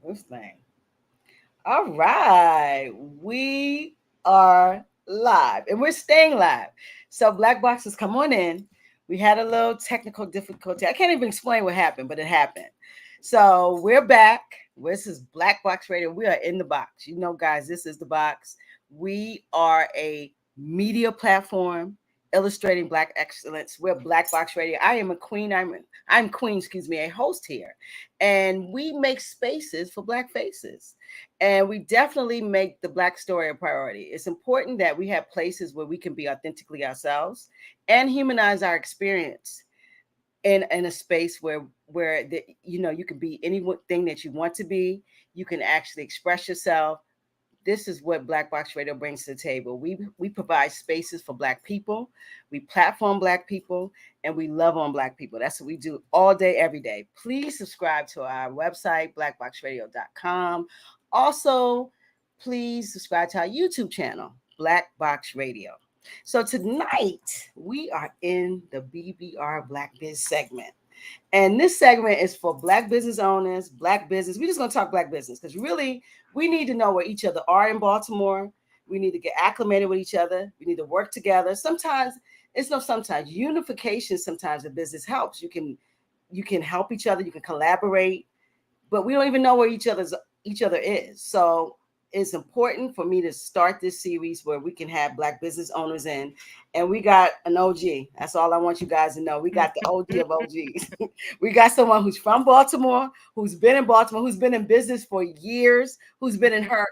This thing. All right. We are live and we're staying live. So, Black Boxes, come on in. We had a little technical difficulty. I can't even explain what happened, but it happened. So, we're back. This is Black Box Radio. We are in the box. You know, guys, this is the box. We are a media platform illustrating Black excellence. We're Black Box Radio. I am a queen. I'm queen, excuse me, a host here. And we make spaces for Black faces. And we definitely make the Black story a priority. It's important that we have places where we can be authentically ourselves and humanize our experience in a space where you can be anything that you want to be. You can actually express yourself. This is what Black Box Radio brings to the table. We provide spaces for Black people. We platform Black people, and we love on Black people. That's what we do all day, every day. Please subscribe to our website, blackboxradio.com. Also, please subscribe to our YouTube channel, Black Box Radio. So tonight, we are in the bbR BLaKBiZ segment. And this segment is for Black business owners, Black business. We're just going to talk Black business because really we need to know where each other are in Baltimore. We need to get acclimated with each other. We need to work together. Sometimes unification sometimes in business helps. You can help each other. You can collaborate, but we don't even know where each other is. So it's important for me to start this series where we can have Black business owners in, and we got an OG. That's all I want you guys to know. We got the OG of OGs. We got someone who's from Baltimore, who's been in Baltimore, who's been in business for years, who's been in her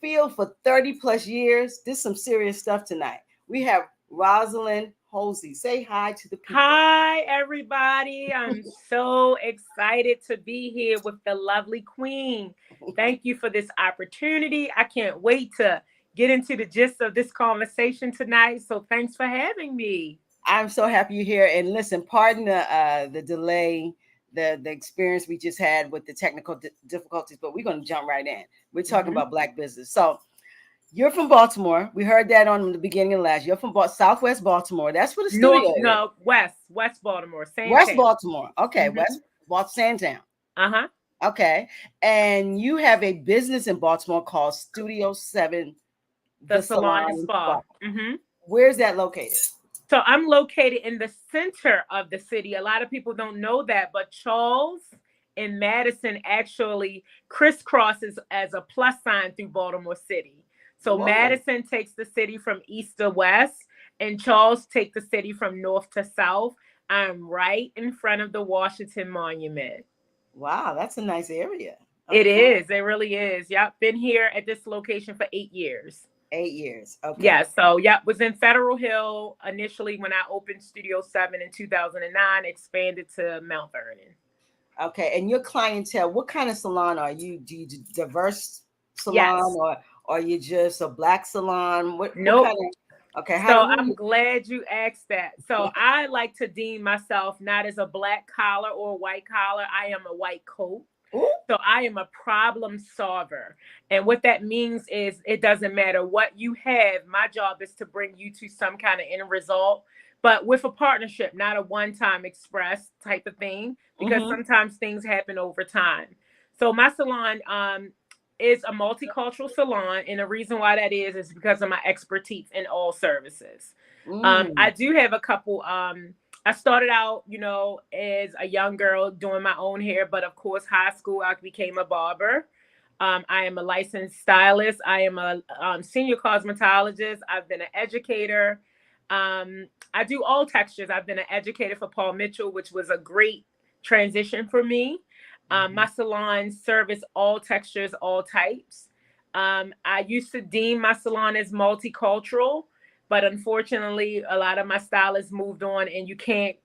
field for 30 plus years. This is some serious stuff tonight. We have Rosalind Holsey. Say hi to the people. Hi, everybody. I'm so excited to be here with the lovely queen. Thank you for this opportunity. I can't wait to get into the gist of this conversation tonight. So thanks for having me. I'm so happy you're here. And listen, pardon the delay, the experience we just had with the technical difficulties, but we're going to jump right in. We're talking about Black business. So you're from Baltimore. We heard that on the beginning of last. You're from Southwest Baltimore. That's where the studio is. No, West Baltimore. Sandtown. West Baltimore. Okay, West Sandtown. Uh-huh. Okay. And you have a business in Baltimore called Studio 7. The Salon and Spa. Where's that located? So I'm located in the center of the city. A lot of people don't know that, but Charles and Madison actually crisscrosses as a plus sign through Baltimore City. So Madison takes the city from east to west, and Charles takes the city from north to south. I'm right in front of the Washington Monument. Wow, that's a nice area. Okay. It is. It really is. Yep. Been here at this location for 8 years. 8 years. Okay. Yeah. So, was in Federal Hill initially when I opened Studio 7 in 2009, expanded to Mount Vernon. Okay. And your clientele, what kind of salon are you? Do you do diverse salon or are you just a Black salon? What kind of, okay. So I'm glad you asked that. So I like to deem myself not as a Black collar or a white collar. I am a white coat. Ooh. So I am a problem solver. And what that means is it doesn't matter what you have. My job is to bring you to some kind of end result, but with a partnership, not a one-time express type of thing, because sometimes things happen over time. So my salon is a multicultural salon. And the reason why that is because of my expertise in all services. I do have a couple, I started out, as a young girl doing my own hair, but of course, high school, I became a barber. I am a licensed stylist. I am a senior cosmetologist. I've been an educator. I do all textures. I've been an educator for Paul Mitchell, which was a great transition for me. My salon service all textures, all types. I used to deem my salon as multicultural, but unfortunately, a lot of my stylists moved on, and you can't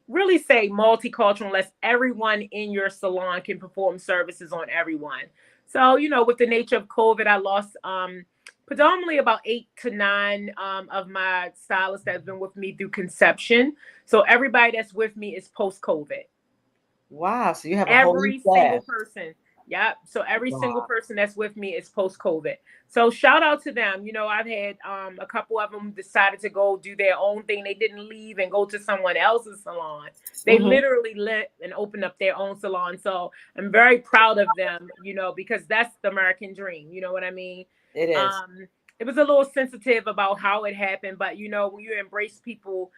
really say multicultural unless everyone in your salon can perform services on everyone. So, with the nature of COVID, I lost predominantly about 8 to 9 of my stylists that have been with me through conception. So everybody that's with me is post-COVID. Wow. So you have every single person. Yep. So every single Wow. person that's with me is post-COVID. So shout out to them. I've had a couple of them decided to go do their own thing. They didn't leave and go to someone else's salon. They Mm-hmm. literally lit and opened up their own salon. So I'm very proud of them, because that's the American dream. You know what I mean? It is. It was a little sensitive about how it happened, but when you embrace people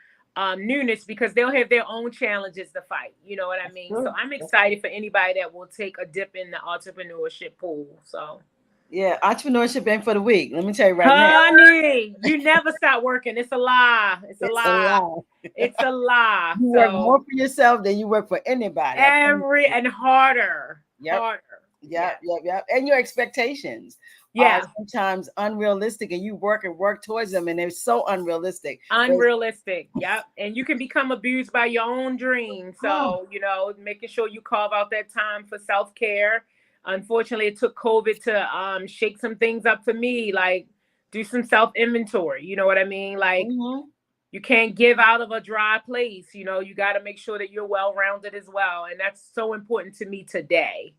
newness, because they'll have their own challenges to fight. You know what I That's mean? So true. I'm excited for anybody that will take a dip in the entrepreneurship pool. So, Yeah, entrepreneurship ain't for the weak. Let me tell you right now. honey, you never stop working. It's a lie. It's a It's a lie. lie. It's a lie. You work more So for yourself than you work for anybody. I promise you. and harder. Yep. Harder. Yep. And your expectations are Yeah. sometimes unrealistic, and you work towards them, and they're so unrealistic. Unrealistic. Yep. And you can become abused by your own dream. Oh, So, making sure you carve out that time for self-care. Unfortunately, it took COVID to shake some things up for me, like do some self-inventory. You know what I mean? Like mhm. you can't give out of a dry place. You got to make sure that you're well-rounded as well. And that's so important to me today.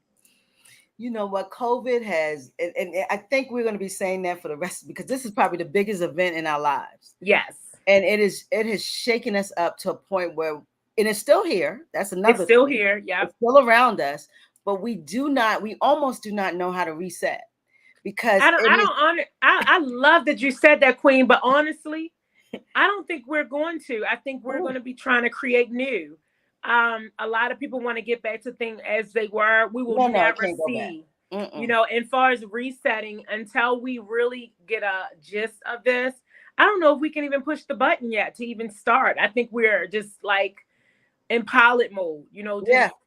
You know what? COVID has, and I think we're going to be saying that for the rest, because this is probably the biggest event in our lives. Yes. And it has shaken us up to a point where, and it's still here. That's another It's still thing. here. Yep. It's still around us, but we almost do not know how to reset, because I love that you said that, Queen, but honestly, I don't think we're going to. I think we're going to be trying to create new. A lot of people want to get back to things as they were. We will no, it never can't go back. see, as far as resetting, until we really get a gist of this. I don't know if we can even push the button yet to even start. I think we're just like in pilot mode,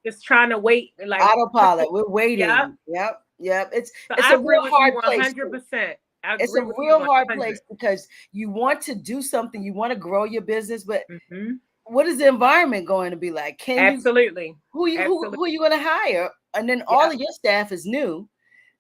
just trying to wait. Like Autopilot. We're waiting. Yep. Yep. It's I a agree real with hard you place. 100%. It's a real hard place, because you want to do something, you want to grow your business, but what is the environment going to be like? Absolutely. Who are you going to hire? And then all of your staff is new.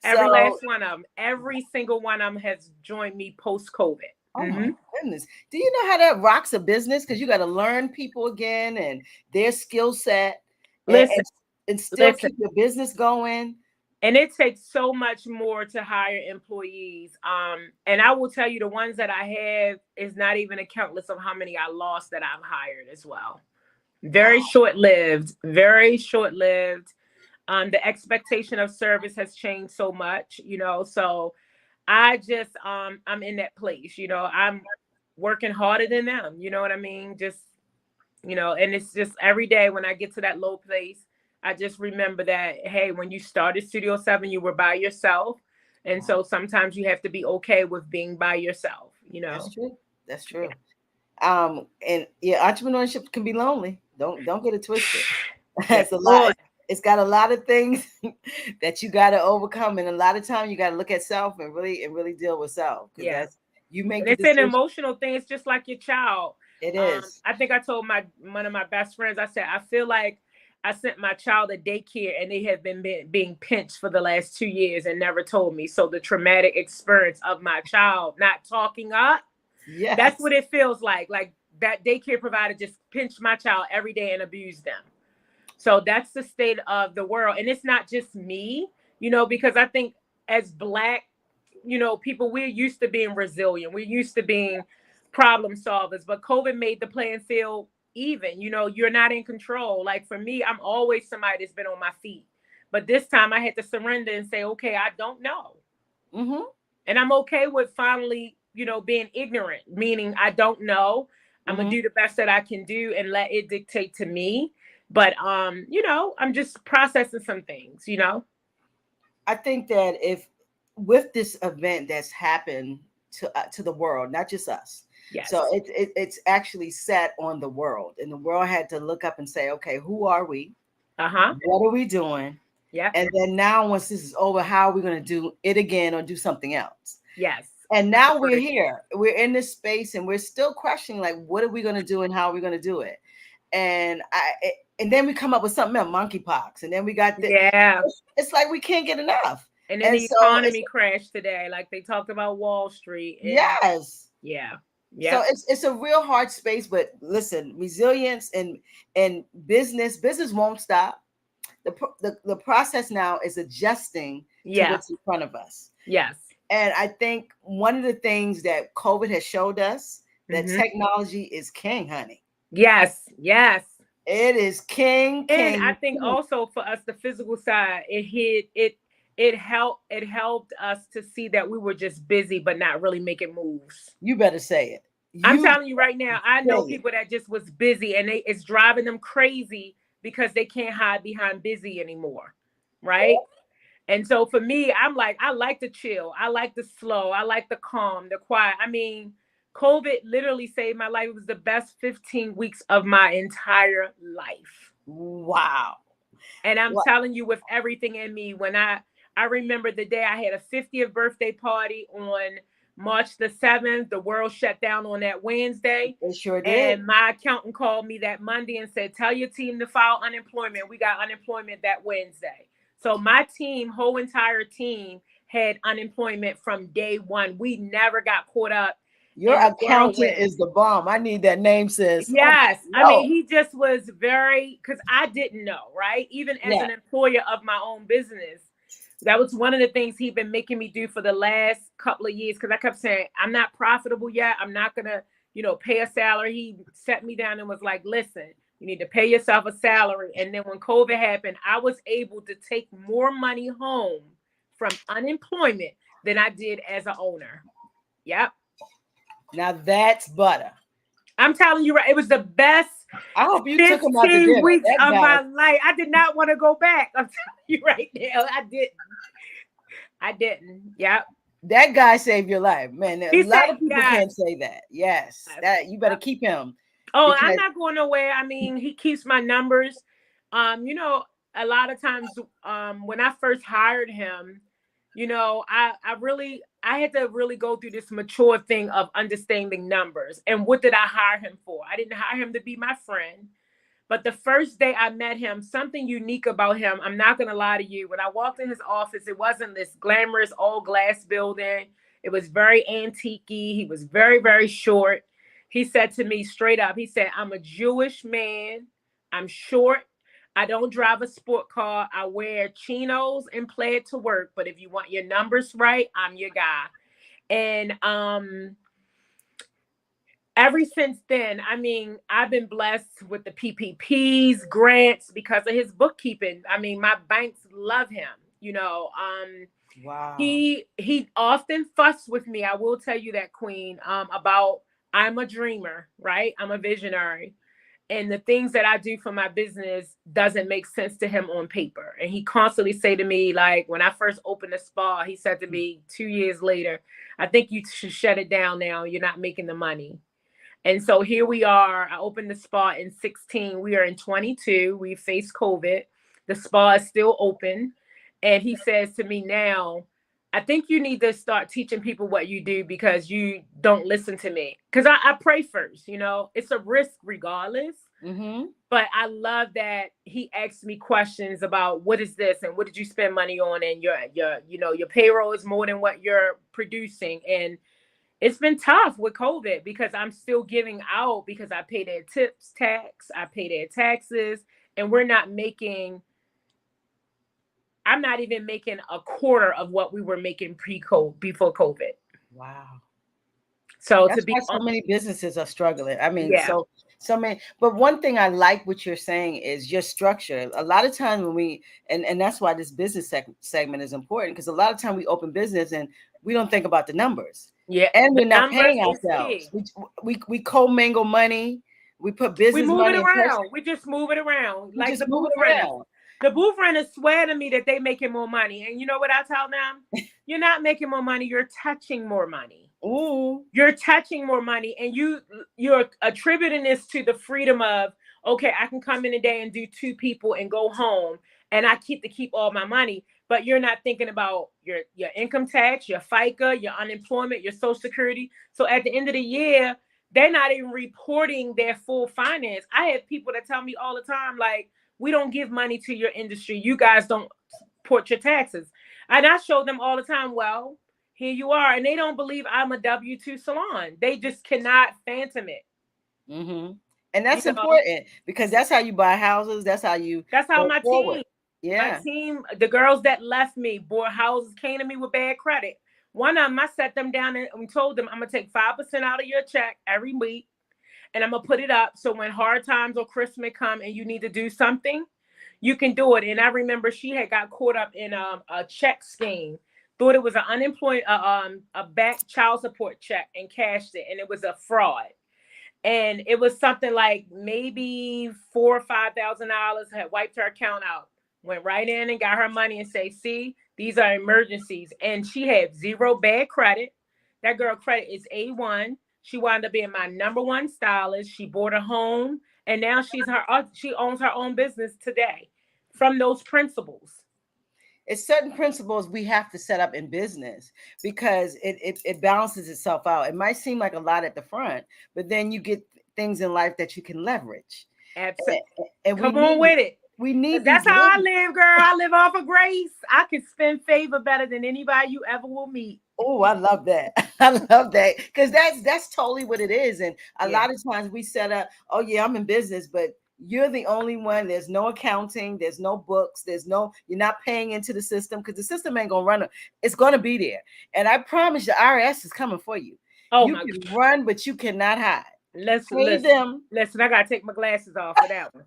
Every last one of them, every single one of them has joined me post-COVID. Oh my goodness. Do you know how that rocks a business? Because you got to learn people again and their skill set, and still keep your business going. And it takes so much more to hire employees. And I will tell you, the ones that I have is not even a count list of how many I lost that I've hired as well. Very short-lived, very short-lived. The expectation of service has changed so much, so I just, I'm in that place, I'm working harder than them, you know what I mean? Just, and it's just every day when I get to that low place, I just remember that, hey, when you started Studio 7, you were by yourself. And so sometimes you have to be okay with being by yourself, That's true. And entrepreneurship can be lonely. Don't get it twisted. It's a lot. It's got a lot of things that you got to overcome, and a lot of time you got to look at self and really deal with self. You make it's an emotional thing. It's just like your child. It is. I think I told one of my best friends, I said, I feel like I sent my child to daycare and they have been being pinched for the last 2 years and never told me. So the traumatic experience of my child not talking up, that's what it feels like. Like that daycare provider just pinched my child every day and abused them. So that's the state of the world. And it's not just me, because I think as Black, people, we're used to being resilient. We're used to being problem solvers. But COVID made the playing field even. You're not in control. Like for me, I'm always somebody that's been on my feet. But this time I had to surrender and say, okay, I don't know. And I'm okay with finally, being ignorant, meaning I don't know. I'm going to do the best that I can do and let it dictate to me. But, I'm just processing some things, I think that if with this event that's happened to the world, not just us. Yes. So it's actually set on the world, and the world had to look up and say, okay, who are we? What are we doing? Yeah. And then now once this is over, how are we going to do it again or do something else? Yes. And now we're here. We're in this space and we're still questioning, like, what are we going to do and how are we going to do it? And then we come up with something else, monkeypox. And then we got it's like we can't get enough. And then the economy crashed today, like they talked about Wall Street. Yes. Yeah. So it's a real hard space, but listen, resilience and business won't stop. the process now is adjusting to what's in front of us. Yes. And I think one of the things that COVID has showed us that technology is king, honey. Yes. Yes. It is king. And I think also for us, the physical side, it helped us to see that we were just busy but not really making moves. You better say it. I'm telling you right now, I know people that just was busy and it's driving them crazy because they can't hide behind busy anymore. Right. And so for me, I'm like, I like the chill. I like the slow. I like the calm, the quiet. I mean, COVID literally saved my life. It was the best 15 weeks of my entire life. Wow. And I'm telling you, with everything in me, when I remember the day I had a 50th birthday party on March the 7th, the world shut down on that Wednesday. It sure did. And my accountant called me that Monday and said, tell your team to file unemployment. We got unemployment that Wednesday. So my team, whole entire team, had unemployment from day one. We never got caught up. Your accountant is the bomb. I need that name, sis. Yes. Oh, no. I mean, he just was very, because I didn't know, right? Even as an employer of my own business, that was one of the things he'd been making me do for the last couple of years. Because I kept saying, I'm not profitable yet. I'm not going to, pay a salary. He sat me down and was like, listen, you need to pay yourself a salary. And then when COVID happened, I was able to take more money home from unemployment than I did as an owner. Yep. Now that's butter. I'm telling you, right? It was the best. I hope you took him out to dinner. Weeks of my life. I did not want to go back. I'm telling you right now, I didn't. Yep. That guy saved your life, man. A lot of people can't say that. Yes, that you better keep him. Oh, I'm not going nowhere. I mean, he keeps my numbers. A lot of times, when I first hired him, I had to really go through this mature thing of understanding numbers. And what did I hire him for? I didn't hire him to be my friend. But the first day I met him, something unique about him, I'm not going to lie to you. When I walked in his office, it wasn't this glamorous all glass building. It was very antique-y. He was very, very short. He said to me straight up, he said, I'm a Jewish man. I'm short. I don't drive a sport car. I wear chinos and plaid to work. But if you want your numbers right, I'm your guy. And ever since then, I mean, I've been blessed with the PPPs, grants because of his bookkeeping. I mean, my banks love him. Wow. He often fussed with me. I will tell you that, Queen, about I'm a dreamer, right? I'm a visionary. And the things that I do for my business doesn't make sense to him on paper. And he constantly say to me, like, when I first opened the spa, he said to me 2 years later, I think you should shut it down now. You're not making the money. And so here we are. I opened the spa in 16. We are in 22. We faced COVID. The spa is still open. And he says to me now, I think you need to start teaching people what you do because you don't listen to me. Because I pray first, it's a risk regardless. Mm-hmm. But I love that he asked me questions about what is this and what did you spend money on? And your payroll is more than what you're producing. And it's been tough with COVID because I'm still giving out because I pay their tips tax, I pay their taxes, and I'm not even making a quarter of what we were making before COVID. Wow. So that's to be why so many businesses are struggling. I mean, so many. But one thing I like what you're saying is your structure. A lot of times when we and that's why this business segment is important because a lot of time we open business and we don't think about the numbers. Yeah, and we're not paying ourselves. We commingle money. We put business money. We just move it around. Like the booth renters. The booth renters swear to me that they making more money. And you know what I tell them? You're not making more money. You're touching more money. Ooh. You're touching more money. And you're attributing this to the freedom of, okay, I can come in a day and do 2 people and go home. And I keep all my money. But you're not thinking about your income tax, your FICA, your unemployment, your Social Security. So at the end of the year, they're not even reporting their full finance. I have people that tell me all the time, like, we don't give money to your industry. You guys don't report your taxes. And I show them all the time, well, here you are. And they don't believe I'm a W-2 salon. They just cannot phantom it. Mm-hmm. And that's important because that's how you buy houses. That's how my team. My Yeah. team, the girls that left me, bought houses, came to me with bad credit. One of them, I sat them down and told them, I'm going to take 5% out of your check every week, and I'm going to put it up. So when hard times or Christmas come and you need to do something, you can do it. And I remember she had got caught up in a check scheme, thought it was an unemployed, a back child support check, and cashed it. And it was a fraud. And it was something like maybe $4,000 or $5,000, had wiped her account out, went right in and got her money and say, see, these are emergencies. And she had zero bad credit. That girl credit is A1. She wound up being my number one stylist. She bought a home, and now she owns her own business today from those principles. It's certain principles we have to set up in business because it balances itself out. It might seem like a lot at the front, but then you get things in life that you can leverage. Absolutely. And Come on with it. We need That's these how I live, girl. I live off of grace. I can spend favor better than anybody you ever will meet. Oh, I love that. I love that because that's totally what it is. And a lot of times we set up, oh yeah, I'm in business, but you're the only one. There's no accounting. There's no books. You're not paying into the system because the system ain't gonna run. It's gonna be there. And I promise you, IRS is coming for you. Oh, you can run, but you cannot hide. Listen, I gotta take my glasses off for that one.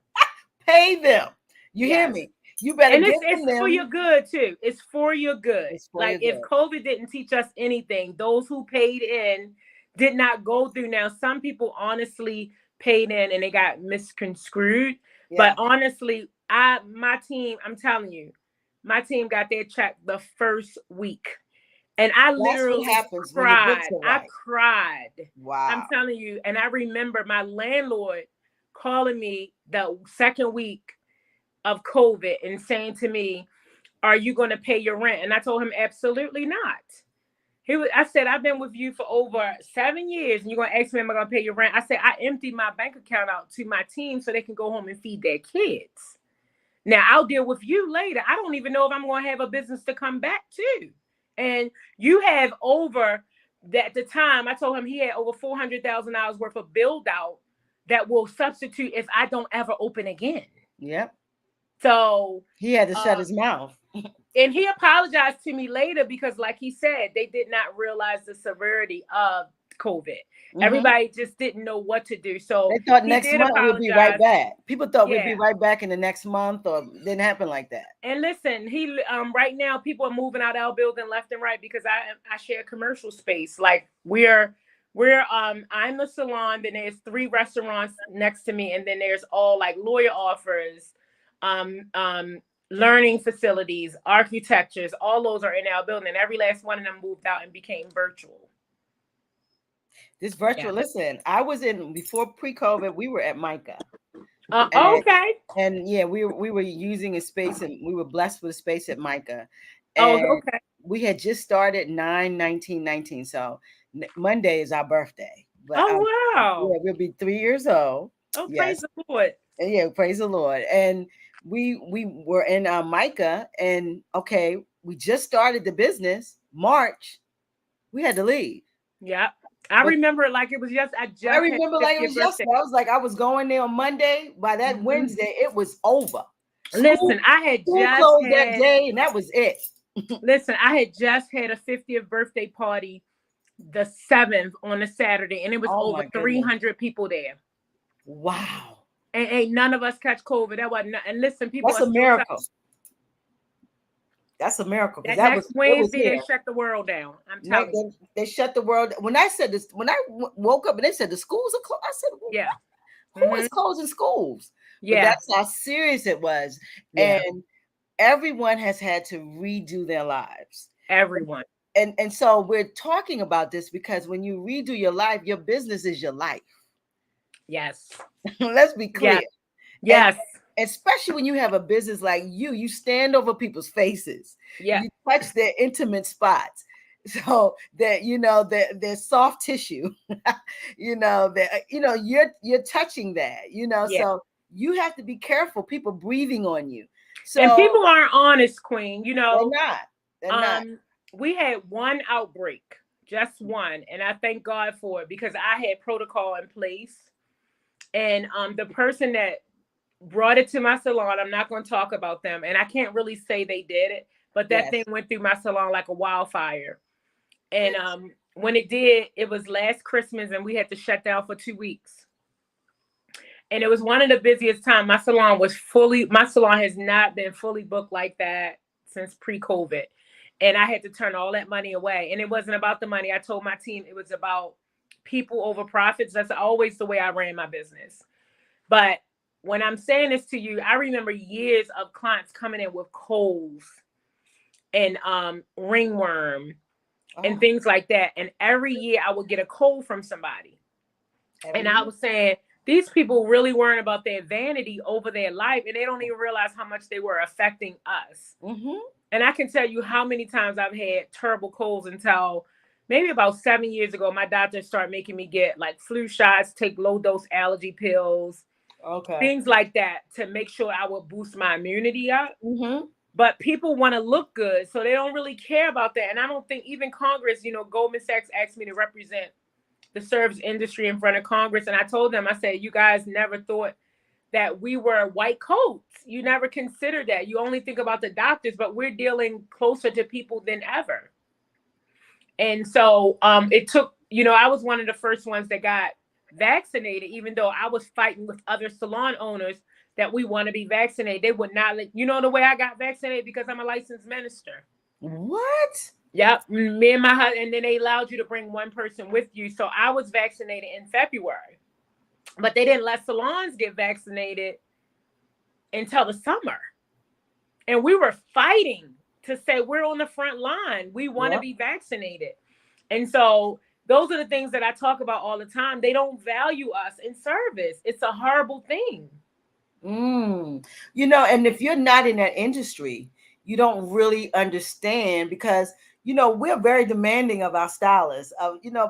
Pay them. You hear me? You better and it's for your good too. It's for your good. If COVID didn't teach us anything, those who paid in did not go through. Now, some people honestly paid in and they got misconstrued. Yeah. But honestly, my team, I'm telling you, my team got their check the first week. And I literally cried. I cried. Wow. I'm telling you. And I remember my landlord calling me the second week of COVID and saying to me, are you going to pay your rent? And I told him, absolutely not. I said, I've been with you for over 7 years and you're going to ask me, am I going to pay your rent? I said, I emptied my bank account out to my team so they can go home and feed their kids. Now I'll deal with you later. I don't even know if I'm going to have a business to come back to. And you have at the time, I told him he had over $400,000 worth of build out that will substitute if I don't ever open again. Yep. So he had to shut his mouth. And he apologized to me later because, like he said, they did not realize the severity of COVID. Mm-hmm. Everybody just didn't know what to do. So they thought next month we'd be right back. People thought we'd be right back in the next month, or it didn't happen like that. And listen, right now people are moving out of our building left and right because I share commercial space. Like I'm the salon, then there's 3 restaurants next to me, and then there's all like lawyer offers, learning facilities, architectures, all those are in our building. And every last one of them moved out and became virtual. This virtual, listen, I was before pre-COVID, we were at MICA. Okay. And yeah, we were using a space, and we were blessed with a space at MICA. And okay. We had just started 9/19/19. So Monday is our birthday. But wow. We'll be 3 years old. Oh, yes. Praise the Lord. And yeah, praise the Lord. And we were in MICA, and we just started the business. March, we had to leave. Yeah. I remember it like it was just. I remember like it was yesterday. I was like, I was going there on Monday. By that Wednesday, it was over. Listen, I had just closed that day, and that was it. Listen, I had just had a 50th birthday party, the 7th on a Saturday, and it was over 300 people there. Wow. And ain't none of us catch COVID. That wasn't. And listen, people. That's a miracle. That's a miracle. That next Wednesday, they shut the world down. I'm telling you. They shut the world. When I said this, when I woke up and they said the schools are closed, I said, yeah. Who is closing schools? Yeah. But that's how serious it was. Yeah. And everyone has had to redo their lives. Everyone. And so we're talking about this because when you redo your life, your business is your life. Yes. Let's be clear. Yes. Especially when you have a business like you stand over people's faces. Yeah. You touch their intimate spots. So that, their soft tissue, you're touching that, so you have to be careful. People breathing on you. So and people aren't honest, Queen, They're not. We had one outbreak, just one. And I thank God for it because I had protocol in place. And the person that brought it to my salon. I'm not going to talk about them. And I can't really say they did it, but that thing Yes. went through my salon like a wildfire. And when it did, it was last Christmas and we had to shut down for 2 weeks. And it was one of the busiest times. My salon has not been fully booked like that since pre-COVID. And I had to turn all that money away. And it wasn't about the money. I told my team it was about people over profits. That's always the way I ran my business. But when I'm saying this to you, I remember years of clients coming in with colds and ringworm and things like that. And every year I would get a cold from somebody. And I was saying, these people really worrying about their vanity over their life, and they don't even realize how much they were affecting us. Mm-hmm. And I can tell you how many times I've had terrible colds until maybe about 7 years ago. My doctor started making me get like flu shots, take low dose allergy pills, things like that to make sure I would boost my immunity up. Mm-hmm. But people want to look good, so they don't really care about that. And I don't think even Congress, Goldman Sachs asked me to represent the service industry in front of Congress. And I told them, I said, you guys never thought that we were white coats. You never considered that. You only think about the doctors, but we're dealing closer to people than ever. And so it took, I was one of the first ones that got vaccinated, even though I was fighting with other salon owners that we want to be vaccinated. They would not let, the way I got vaccinated, because I'm a licensed minister. What? Yep. Me and my husband, and then they allowed you to bring one person with you. So I was vaccinated in February, but they didn't let salons get vaccinated until the summer. And we were fighting to say we're on the front line. We want to be vaccinated. And so those are the things that I talk about all the time. They don't value us in service. It's a horrible thing. And if you're not in that industry, you don't really understand, because we're very demanding of our stylists.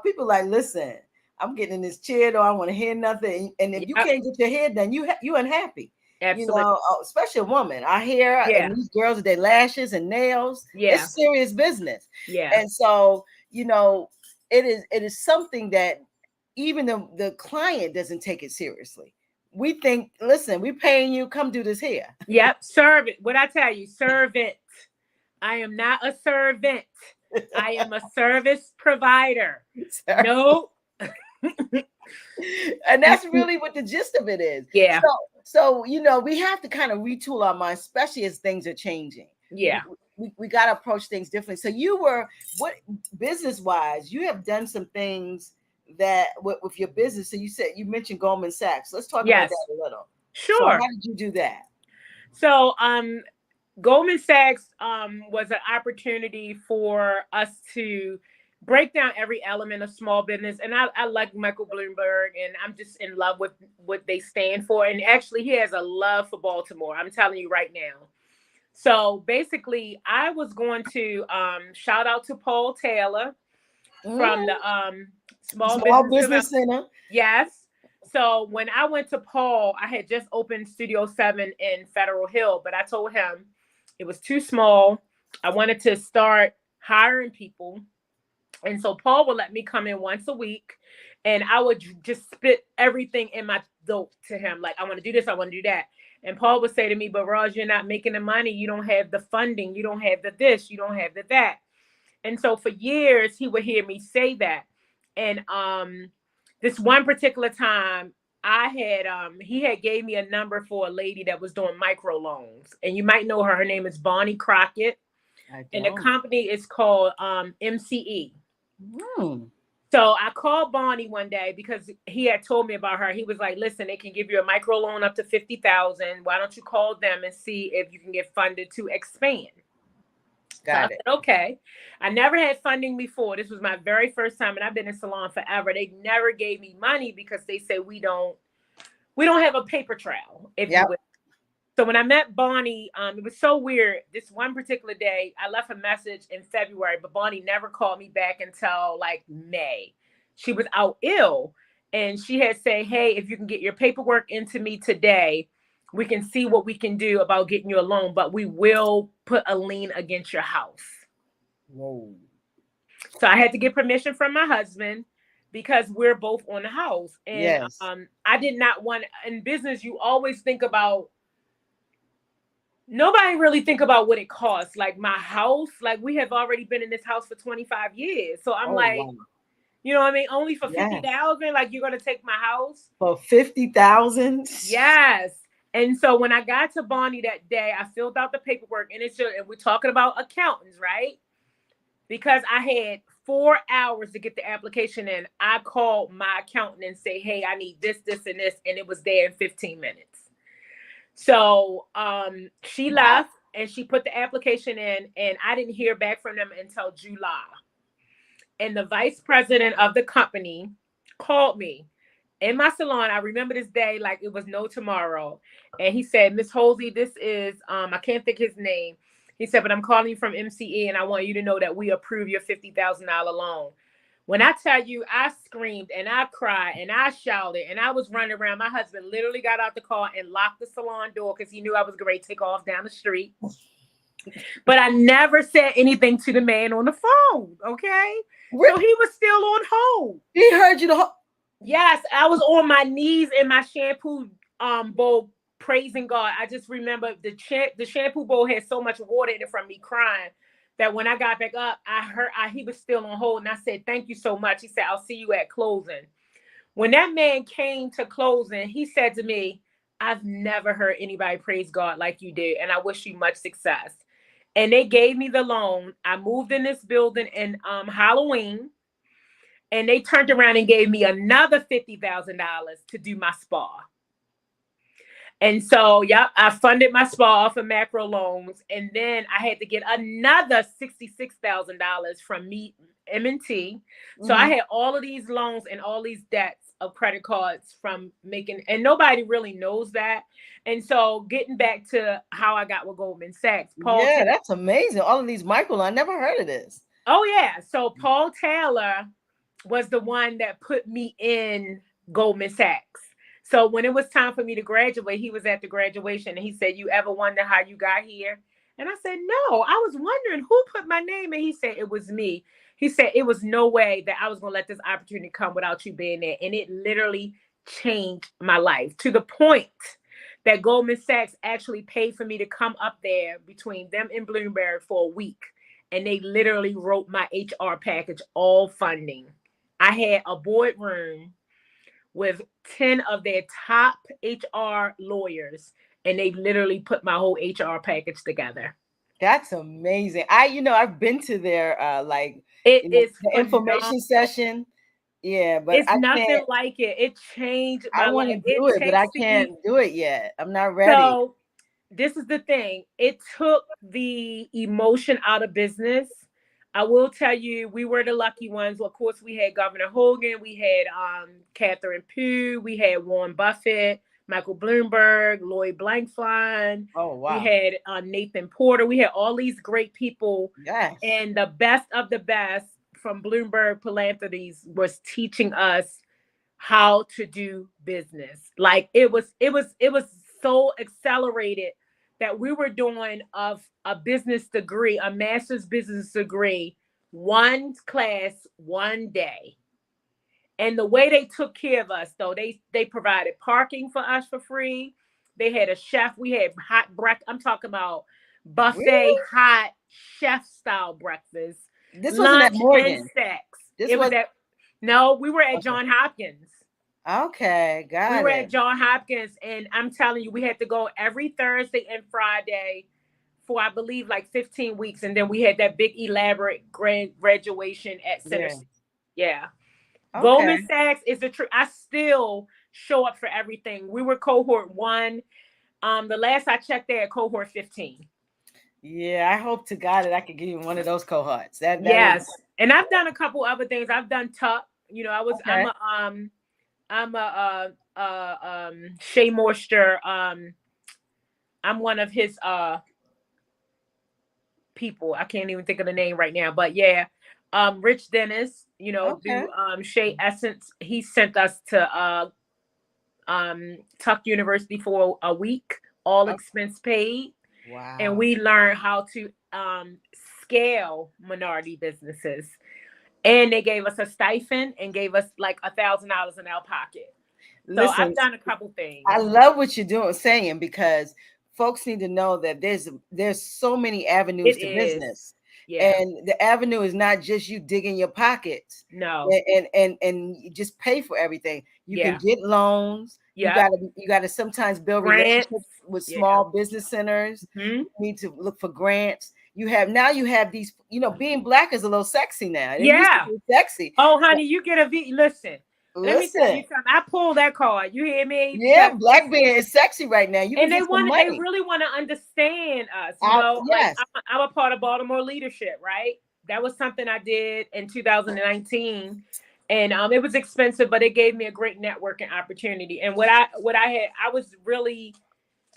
People like, listen, I'm getting in this chair, though I want to hear nothing. And if you can't get your hair done, you unhappy. Absolutely. Especially a woman. Our hair and these girls with their lashes and nails. It's serious business. Yeah. And so, it is something that even the client doesn't take it seriously. We think, listen, we're paying you, come do this here. Yep. Servant. What I tell you, servant. I am not a servant. I am a service provider. No. And that's really what the gist of it is. Yeah. So we have to kind of retool our minds, especially as things are changing. Yeah. We got to approach things differently. So what business-wise, you have done some things that with your business. So you mentioned Goldman Sachs. Let's talk about that a little. Sure. So how did you do that? So Goldman Sachs was an opportunity for us to break down every element of small business. And I like Michael Bloomberg, and I'm just in love with what they stand for. And actually, he has a love for Baltimore. I'm telling you right now. So basically, I was going to shout out to Paul Taylor from the Small Business Center. Yes. So when I went to Paul, I had just opened Studio 7 in Federal Hill, but I told him it was too small. I wanted to start hiring people. And so Paul would let me come in once a week, and I would just spit everything in my dope to him. Like, I want to do this, I want to do that. And Paul would say to me, but Roz, you're not making the money. You don't have the funding. You don't have the this. You don't have the that. And so for years, he would hear me say that. And this one particular time, he had gave me a number for a lady that was doing microloans. And you might know her. Her name is Bonnie Crockett. And the company is called MCE. So I called Bonnie one day because he had told me about her. He was like, listen, they can give you a microloan up to $50,000. Why don't you call them and see if you can get funded to expand? Got it. Said, okay. I never had funding before. This was my very first time, and I've been in salon forever. They never gave me money because they said we don't have a paper trail, if you will. So when I met Bonnie, it was so weird. This one particular day, I left a message in February, but Bonnie never called me back until like May. She was out ill, and she had said, hey, if you can get your paperwork into me today, we can see what we can do about getting you a loan, but we will put a lien against your house. Whoa. So I had to get permission from my husband because we're both on the house. And Yes. I did not want, in business, you always think about, nobody really think about what it costs. Like my house, like we have already been in this house for 25 years. So I'm Oh like, wow. you know what I mean? Only for Yes. 50,000, like you're going to take my house? For 50,000. Yes. And so when I got to Bonnie that day, I filled out the paperwork, and and we're talking about accountants, right? Because I had 4 hours to get the application in. I called my accountant and say, hey, I need this, this, and this. And it was there in 15 minutes. So she Wow. left and she put the application in, and I didn't hear back from them until July. And the vice president of the company called me in my salon. I remember this day like it was no tomorrow. And he said, Miss Holsey, this is, I can't think his name. He said, but I'm calling you from MCE, and I want you to know that we approve your $50,000 loan. When I tell you, I screamed and I cried and I shouted and I was running around. My husband literally got out the car and locked the salon door because he knew I was going to take off down the street. But I never said anything to the man on the phone, okay? So he was still on hold. He heard you Yes, I was on my knees in my shampoo bowl praising God. I just remember the shampoo bowl had so much water in it from me crying that when I got back up, I heard he was still on hold, and I said, thank you so much. He said, I'll see you at closing. When that man came to closing, he said to me, I've never heard anybody praise God like you did, and I wish you much success. And they gave me the loan. I moved in this building in Halloween, and they turned around and gave me another $50,000 to do my spa. And so, yep, I funded my spa off of macro loans, and then I had to get another $66,000 from M&T. So I had all of these loans and all these debts of credit cards from making, and nobody really knows that. And so, getting back to how I got with Goldman Sachs, Yeah, that's amazing. All of these micro, I never heard of this. Oh yeah, so Paul Taylor was the one that put me in Goldman Sachs. So when it was time for me to graduate, he was at the graduation and he said, you ever wonder how you got here? And I said, no, I was wondering who put my name. And he said, it was me. He said, it was no way that I was going to let this opportunity come without you being there. And it literally changed my life to the point that Goldman Sachs actually paid for me to come up there between them and Bloomberg for a week. And they literally wrote my HR package, all funding. I had a boardroom with 10 of their top HR lawyers, and they literally put my whole HR package together. That's amazing. I've been to their the information session. Yeah, but it's nothing like it. It changed my life. I want to do it, but I can't do it yet. I'm not ready. So this is the thing. It took the emotion out of business. I will tell you, we were the lucky ones. Of course, we had Governor Hogan, we had Catherine Pugh, we had Warren Buffett, Michael Bloomberg, Lloyd Blankfein. Oh, wow. We had Nathan Porter. We had all these great people. Yes. And the best of the best from Bloomberg Philanthropies was teaching us how to do business. Like it was so accelerated that we were doing of a business degree, a master's business degree, one class, one day. And the way they took care of us, though, they provided parking for us for free. They had a chef. We had hot breakfast. I'm talking about buffet, really? Hot chef style breakfast. This wasn't at Morgan. No, we were at John Hopkins. Okay, got it. We were at John Hopkins, and I'm telling you, we had to go every Thursday and Friday for, I believe, like 15 weeks. And then we had that big elaborate graduation at Center. Yeah. Okay. Goldman Sachs is the truth. I still show up for everything. We were cohort 1. The last I checked, there at cohort 15. Yeah, I hope to God that I could give you one of those cohorts. Yes. And I've done a couple other things. I've done Tuck. I'm a Shea Moisture. I'm one of his people. I can't even think of the name right now, but yeah. Rich Dennis, do Shea Essence. He sent us to Tuck University for a week, all expense paid. Wow. And we learned how to scale minority businesses. and they gave us a stipend and gave us like $1,000 in our pocket. So I've Listen, done a couple things. I love what you're doing, saying, because folks need to know that there's so many avenues It to is. business, Yeah. and the avenue is not just you digging your pockets No. and you just pay for everything. You Yeah. can get loans. Yeah. You gotta sometimes build Grants. relationships with Yeah. small business centers. Mhm. You need to look for grants. You have these, being Black is a little sexy now. It used to Yeah. be sexy. Oh, honey, you get a V. Listen, let me tell you Listen, something. I pulled that card. You hear me? yeah, Because Black being is sexy right now. You can and get some they money. really want to understand us. You know, like Yes. I'm a part of Baltimore leadership, right? That was something I did in 2019, and it was expensive, but it gave me a great networking opportunity. And I was really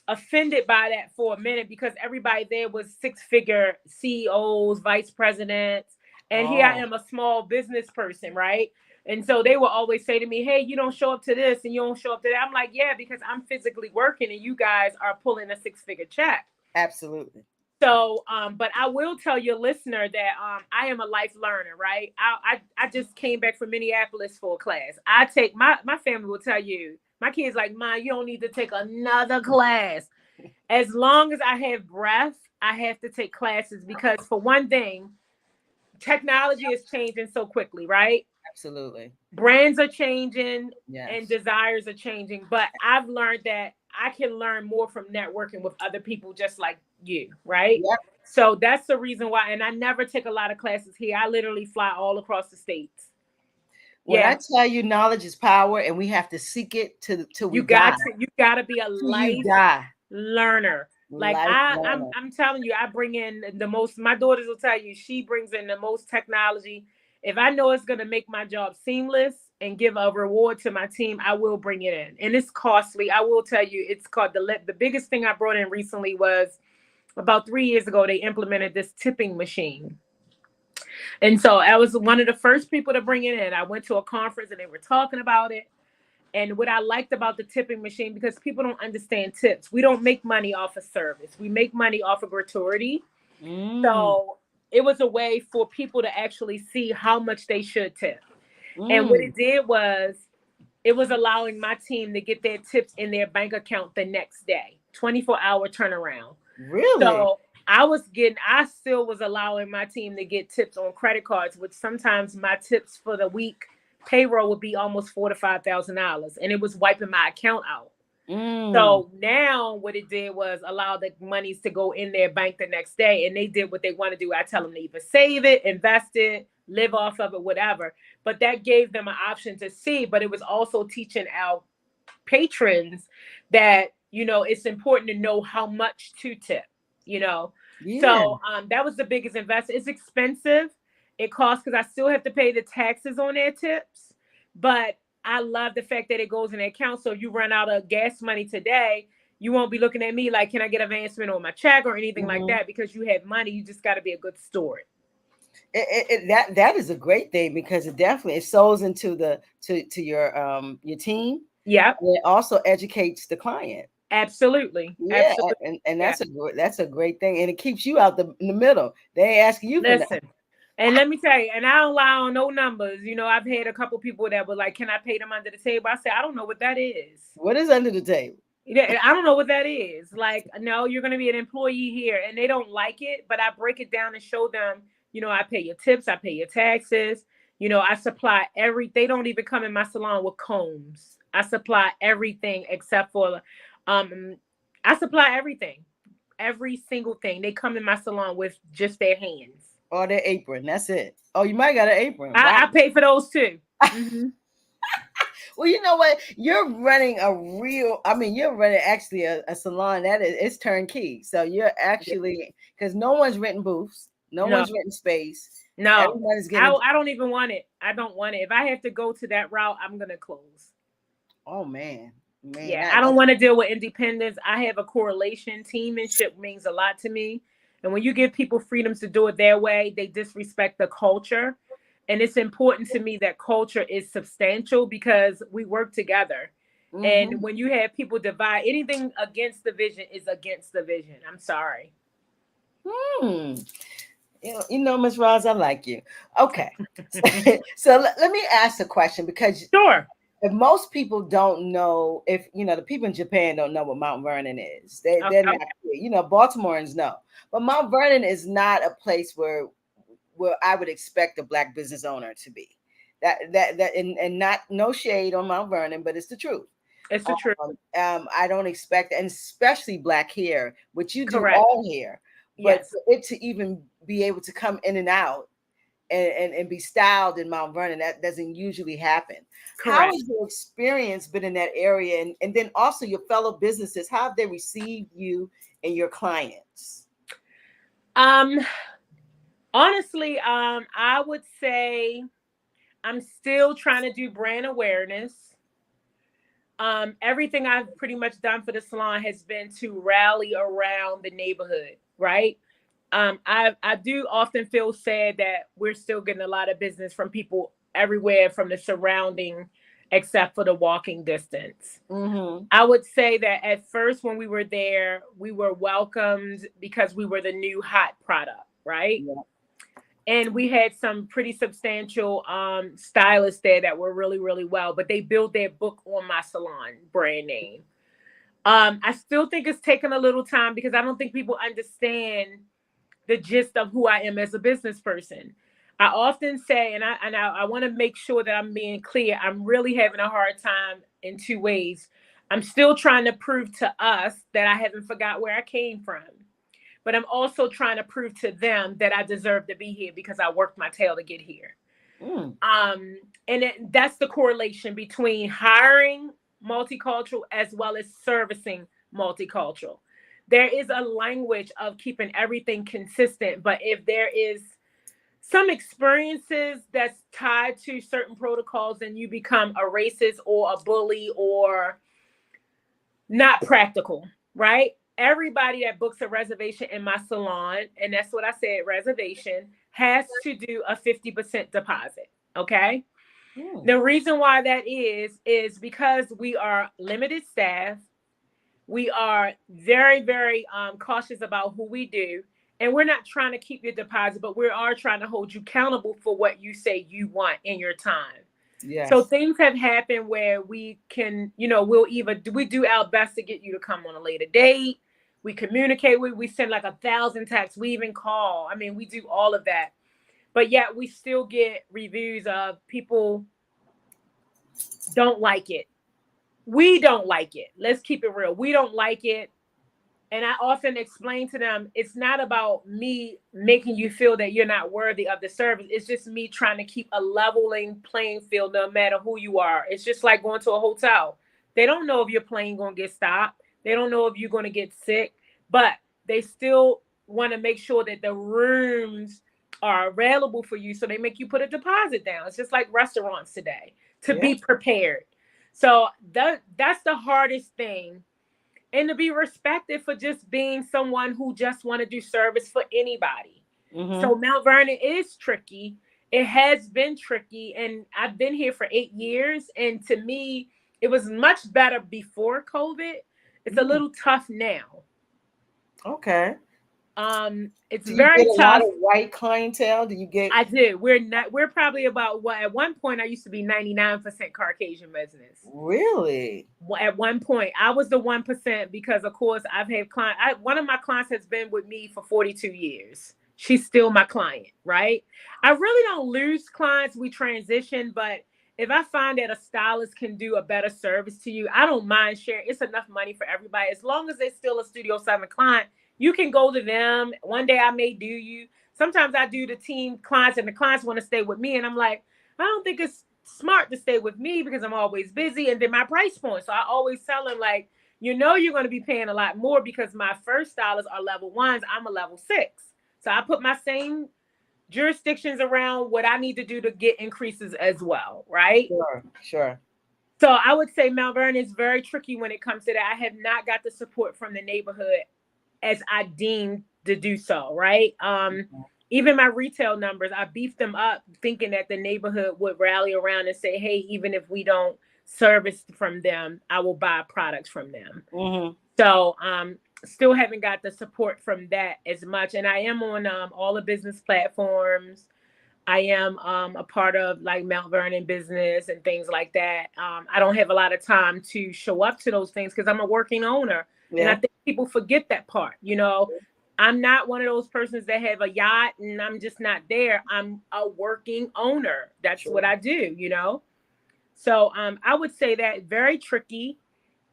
offended by that for a minute because everybody there was six-figure CEOs, vice presidents, and here I Oh, am, a small business person, right? And so they will always say to me, "Hey, you don't show up to this and you don't show up to that." I'm like, "Yeah, because I'm physically working and you guys are pulling a six-figure check." absolutely. So, but I will tell your listener that I am a life learner, right? I just came back from Minneapolis for a class. I take my family will tell you, my kids like, "Mom, you don't need to take another class." As long as I have breath, I have to take classes because, for one thing, technology is changing so quickly, right? Absolutely. Brands are changing and Yes. desires are changing, but I've learned that I can learn more from networking with other people just like you, right? Yep. So that's the reason why. And I never take a lot of classes here. I literally fly all across the states. When I Yeah. tell you knowledge is power and we have to seek it till we You die. got to be a Till you life die. learner. Like Life learner. I'm telling you, I bring in the most. My daughters will tell you, she brings in the most technology. If I know it's gonna make my job seamless and give a reward to my team, I will bring it in. And it's costly. I will tell you, it's called the biggest thing I brought in recently was about 3 years ago. They implemented this tipping machine. And so I was one of the first people to bring it in. I went to a conference and they were talking about it. And what I liked about the tipping machine, because people don't understand tips, we don't make money off of service. We make money off of gratuity. Mm, So it was a way for people to actually see how much they should tip. And what mm. it did was it was allowing my team to get their tips in their bank account the next day, 24-hour turnaround. Really? So I still was allowing my team to get tips on credit cards, which sometimes my tips for the week payroll would be almost $4,000 to $5,000, and it was wiping my account out. Mm. So now what it did was allow the monies to go in their bank the next day, and they did what they want to do. I tell them to either save it, invest it, live off of it, whatever. But that gave them an option to see. But it was also teaching our patrons that, it's important to know how much to tip, you know. Yeah. So that was the biggest investment. It's expensive. It costs because I still have to pay the taxes on their tips, but I love the fact that it goes in the account. So if you run out of gas money today, you won't be looking at me like, can I get advancement on my check or anything like Mhm. that? Because you have money. You just got to be a good steward. That is a great thing because it sows into to your team, Yep. and it also educates the client. Absolutely. Yeah, Absolutely. and Yeah. that's a great thing, and it keeps you out in the middle. They ain't asking you for nothing. Listen. And let me tell you, and I don't lie on no numbers. I've had a couple people that were like, "Can I pay them under the table?" I said, "I don't know what that is. What is under the table? I don't know what that is." Like, no, you're going to be an employee here, and they don't like it. But I break it down and show them. I pay your tips, I pay your taxes. I supply They don't even come in my salon with combs. I supply everything except for, I supply everything, every single thing. They come in my salon with just their hands. Or their apron. That's it. Oh, you might got an apron. Wow. I pay for those too. Mm-hmm. Well, you know what? You're running you're running actually a salon that it's turnkey. So you're actually, because no one's renting booths, no No, one's renting space. no, Everybody's getting. I don't even want it. I don't want it. If I have to go to that route, I'm gonna close. Oh man, Yeah, I don't want to deal with independence. I have a correlation. Teammanship means a lot to me. And when you give people freedoms to do it their way, they disrespect the culture. And it's important to me that culture is substantial because we work together. And Mhm. when you have people divide, anything against the vision is against the vision. I'm sorry. Hmm. Miss Roz, I like you. Okay. So let me ask a question, because Sure. if most people don't know, if the people in Japan don't know what Mount Vernon is, they're Okay. not clear. Baltimoreans know, but Mount Vernon is not a place where I would expect a Black business owner to be. And not, no shade on Mount Vernon, but it's the truth. It's the truth. I don't expect, and especially Black hair, which you do Correct. all hair, but Yes. for it to even be able to come in and out and be styled in Mount Vernon, that doesn't usually happen. How Correct. has your experience been in that area, and then also your fellow businesses? How have they received you and your clients? Um, Honestly, I would say I'm still trying to do brand awareness. Everything I've pretty much done for the salon has been to rally around the neighborhood, right? I do often feel sad that we're still getting a lot of business from people everywhere from the surrounding, except for the walking distance. Mm-hmm. I would say that at first, when we were there, we were welcomed because we were the new hot product, right? Yeah. And we had some pretty substantial stylists there that were really, really well, but they built their book on my salon brand name. I still think it's taken a little time because I don't think people understand the gist of who I am as a business person. I often say, and I want to make sure that I'm being clear, I'm really having a hard time in two ways. I'm still trying to prove to us that I haven't forgot where I came from, but I'm also trying to prove to them that I deserve to be here because I worked my tail to get here. Mm. That's the correlation between hiring multicultural as well as servicing multicultural. There is a language of keeping everything consistent, but if there is some experiences that's tied to certain protocols, and you become a racist or a bully or not practical, right? Everybody that books a reservation in my salon, and that's what I said, reservation, has to do a 50% deposit. Okay. The reason why that is because we are limited staff. We are very, very cautious about who we do. And we're not trying to keep your deposit, but we are trying to hold you accountable for what you say you want in your time. So Yes. things have happened where we can, we do our best to get you to come on a later date. We communicate we send like 1,000 texts. We even call. I mean, we do all of that. But yet we still get reviews of people don't like it. We don't like it. Let's keep it real. We don't like it. And I often explain to them, it's not about me making you feel that you're not worthy of the service. It's just me trying to keep a leveling playing field no matter who you are. It's just like going to a hotel. They don't know if your plane going to get stopped. They don't know if you're going to get sick, but they still want to make sure that the rooms are available for you. So they make you put a deposit down. It's just like restaurants today to be prepared. So that's the hardest thing, and to be respected for just being someone who just want to do service for anybody. Mm-hmm. So Mount Vernon is tricky. It has been tricky, and I've been here for 8 years. And to me, it was much better before COVID. It's a little tough now. Okay. It's do you very get a tough. lot of white clientele? Do you get? I do. We're probably about what at one point I used to be 99% Caucasian business. Really? At one point, I was the 1% because, of course, I've had client. One of my clients has been with me for 42 years. She's still my client, right? I really don't lose clients. We transition, but if I find that a stylist can do a better service to you, I don't mind sharing. It's enough money for everybody. As long as they're still a Studio 7 client, you can go to them. One day I may do you. Sometimes I do the team clients, and the clients want to stay with me. And I'm like, I don't think it's smart to stay with me because I'm always busy. And then my price point. So I always tell them, like, you're going to be paying a lot more because my first stylists are level 1s. I'm a level 6. So I put my same jurisdictions around what I need to do to get increases as well. Right. Sure. So I would say Mount Vernon is very tricky when it comes to that. I have not got the support from the neighborhood as I deemed to do so. Right. Even my retail numbers, I beefed them up thinking that the neighborhood would rally around and say, hey, even if we don't service from them, I will buy products from them. Mm-hmm. So still haven't got the support from that as much. And I am on all the business platforms. I am a part of like Mount Vernon business and things like that. I don't have a lot of time to show up to those things because I'm a working owner. And I think people forget that part. You know, I'm not one of those persons that have a yacht and I'm just not there. I'm a working owner. That's what I do, you know? So I would say that very tricky.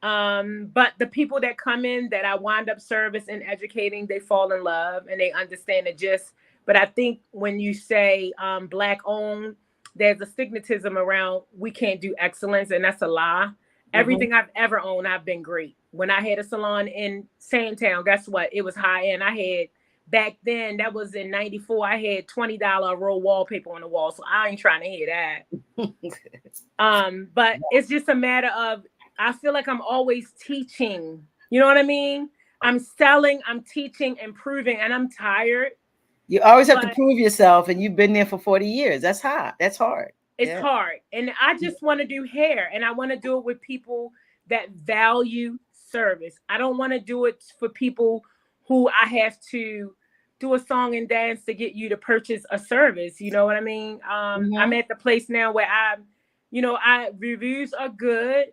But the people that come in that I wind up service and educating, they fall in love and they understand the gist. But I think when you say Black owned, there's a stigmatism around we can't do excellence, and that's a lie. Everything I've ever owned, I've been great. When I had a salon in Sandtown, guess what? It was high end. I had back then, that was in '94. I had $20 roll wallpaper on the wall, so I ain't trying to hear that. But it's just a matter of I feel like I'm always teaching. You know what I mean? I'm selling, I'm teaching, improving, and I'm tired. You always have to prove yourself, and you've been there for 40 years. That's hard. That's hard. It's hard. And I just want to do hair, and I want to do it with people that value service. I don't want to do it for people who I have to do a song and dance to get you to purchase a service. You know what I mean? I'm at the place now where reviews are good,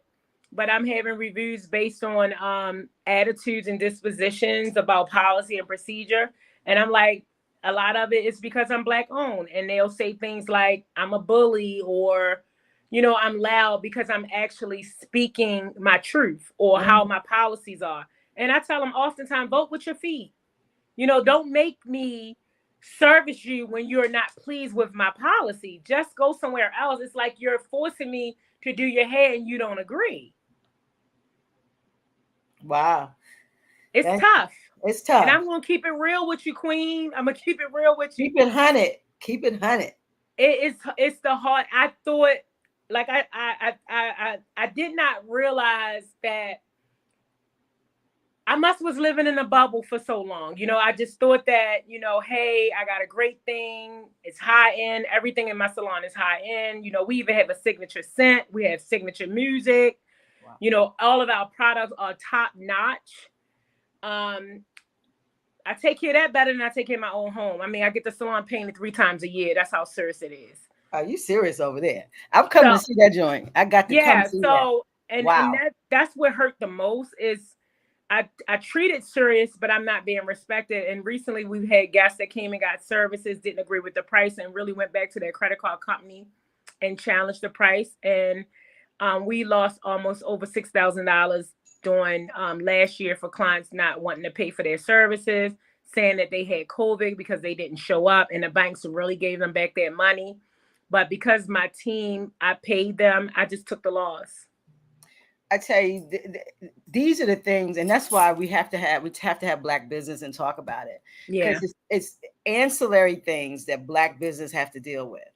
but I'm having reviews based on attitudes and dispositions about policy and procedure. And I'm like, a lot of it is because I'm Black owned, and they'll say things like I'm a bully or, you know, I'm loud because I'm actually speaking my truth or how my policies are. And I tell them oftentimes, vote with your feet. You know, don't make me service you when you're not pleased with my policy. Just go somewhere else. It's like you're forcing me to do your hair and you don't agree. Wow. It's tough. It's tough. And I'm going to keep it real with you, Queen. I'm going to keep it real with you. Keep it 100. Keep it 100. It's the hard. I thought, like, I did not realize that I was living in a bubble for so long. You know, I just thought that, you know, hey, I got a great thing. It's high end. Everything in my salon is high end. You know, we even have a signature scent. We have signature music. Wow. You know, all of our products are top notch. I take care of that better than I take care of my own home. I mean, I get the salon painted 3 times a year. That's how serious it is. Are you serious over there? I'm coming to see that joint. I got to come see that. And that's what hurt the most is I treat it serious, but I'm not being respected. And recently we've had guests that came and got services, didn't agree with the price, and really went back to their credit card company and challenged the price. And we lost almost over $6,000 during last year for clients not wanting to pay for their services, saying that they had COVID because they didn't show up, and the banks really gave them back their money. But because my team, I paid them, I just took the loss. I tell you, these are the things, and that's why we have to have BLaKBiZ and talk about it. Yeah, because it's ancillary things that BLaKBiZ have to deal with,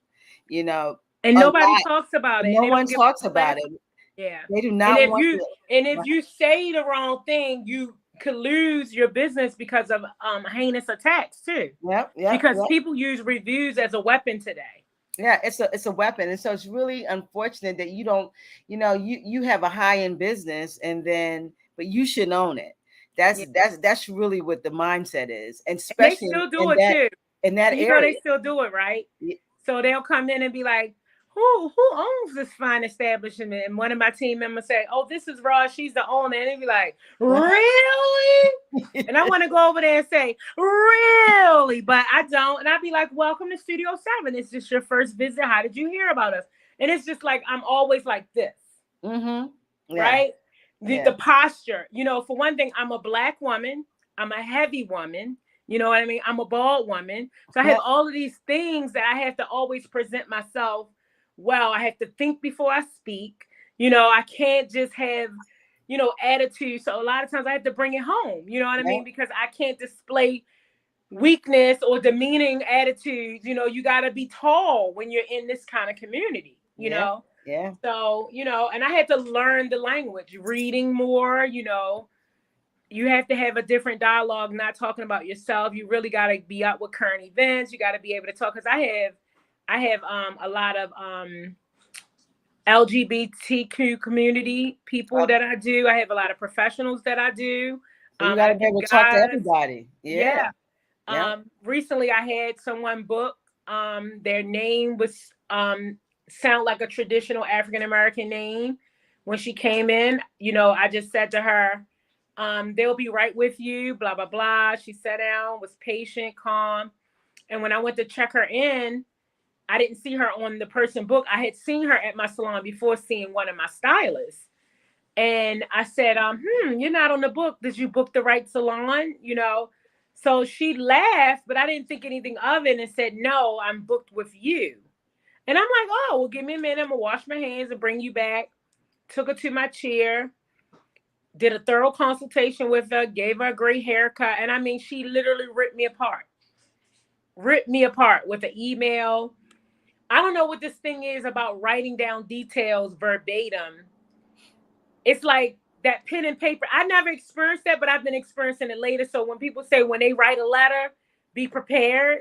you know. And nobody talks about it. No one talks about it. Yeah, they do not. And if you say the wrong thing, you could lose your business because of heinous attacks too. Because people use reviews as a weapon today. Yeah, it's a weapon. And so it's really unfortunate that you don't, you know, you have a high-end business but you shouldn't own it. That's really what the mindset is. And especially they still do it too. In that area. Know they still do it, right? Yeah. So they'll come in and be like, who owns this fine establishment? And one of my team members say, oh, this is Roz, she's the owner. And they'd be like, really? And I want to go over there and say, really? But I don't. And I'd be like, welcome to Studio 7. It's just your first visit. How did you hear about us? And it's just like, I'm always like this. Right? The posture, you know, for one thing, I'm a Black woman. I'm a heavy woman. You know what I mean? I'm a bald woman. So I have all of these things that I have to always present myself. Well, I have to think before I speak. You know, I can't just have, you know, attitude. So a lot of times I have to bring it home. You know what I mean? Because I can't display weakness or demeaning attitudes. You know, you got to be tall when you're in this kind of community, you know? Yeah. So, you know, and I had to learn the language, reading more, you know. You have to have a different dialogue, not talking about yourself. You really got to be up with current events. You got to be able to talk. Because I have a lot of LGBTQ community people that I do. I have a lot of professionals that I do. You got to be able to talk to everybody. Yeah. Yeah. Recently I had someone book. Their name was sound like a traditional African American name. When she came in, I just said to her, they'll be right with you, blah, blah, blah. She sat down, was patient, calm. And when I went to check her in, I didn't see her on the person book. I had seen her at my salon before seeing one of my stylists. And I said, you're not on the book. Did you book the right salon? So she laughed, but I didn't think anything of it and said, no, I'm booked with you. And I'm like, oh, well, give me a minute. I'm going to wash my hands and bring you back. Took her to my chair, did a thorough consultation with her, gave her a great haircut. And I mean, she literally ripped me apart with an email. I don't know what this thing is about writing down details verbatim. It's like that pen and paper. I never experienced that, but I've been experiencing it later. So when people say when they write a letter, be prepared.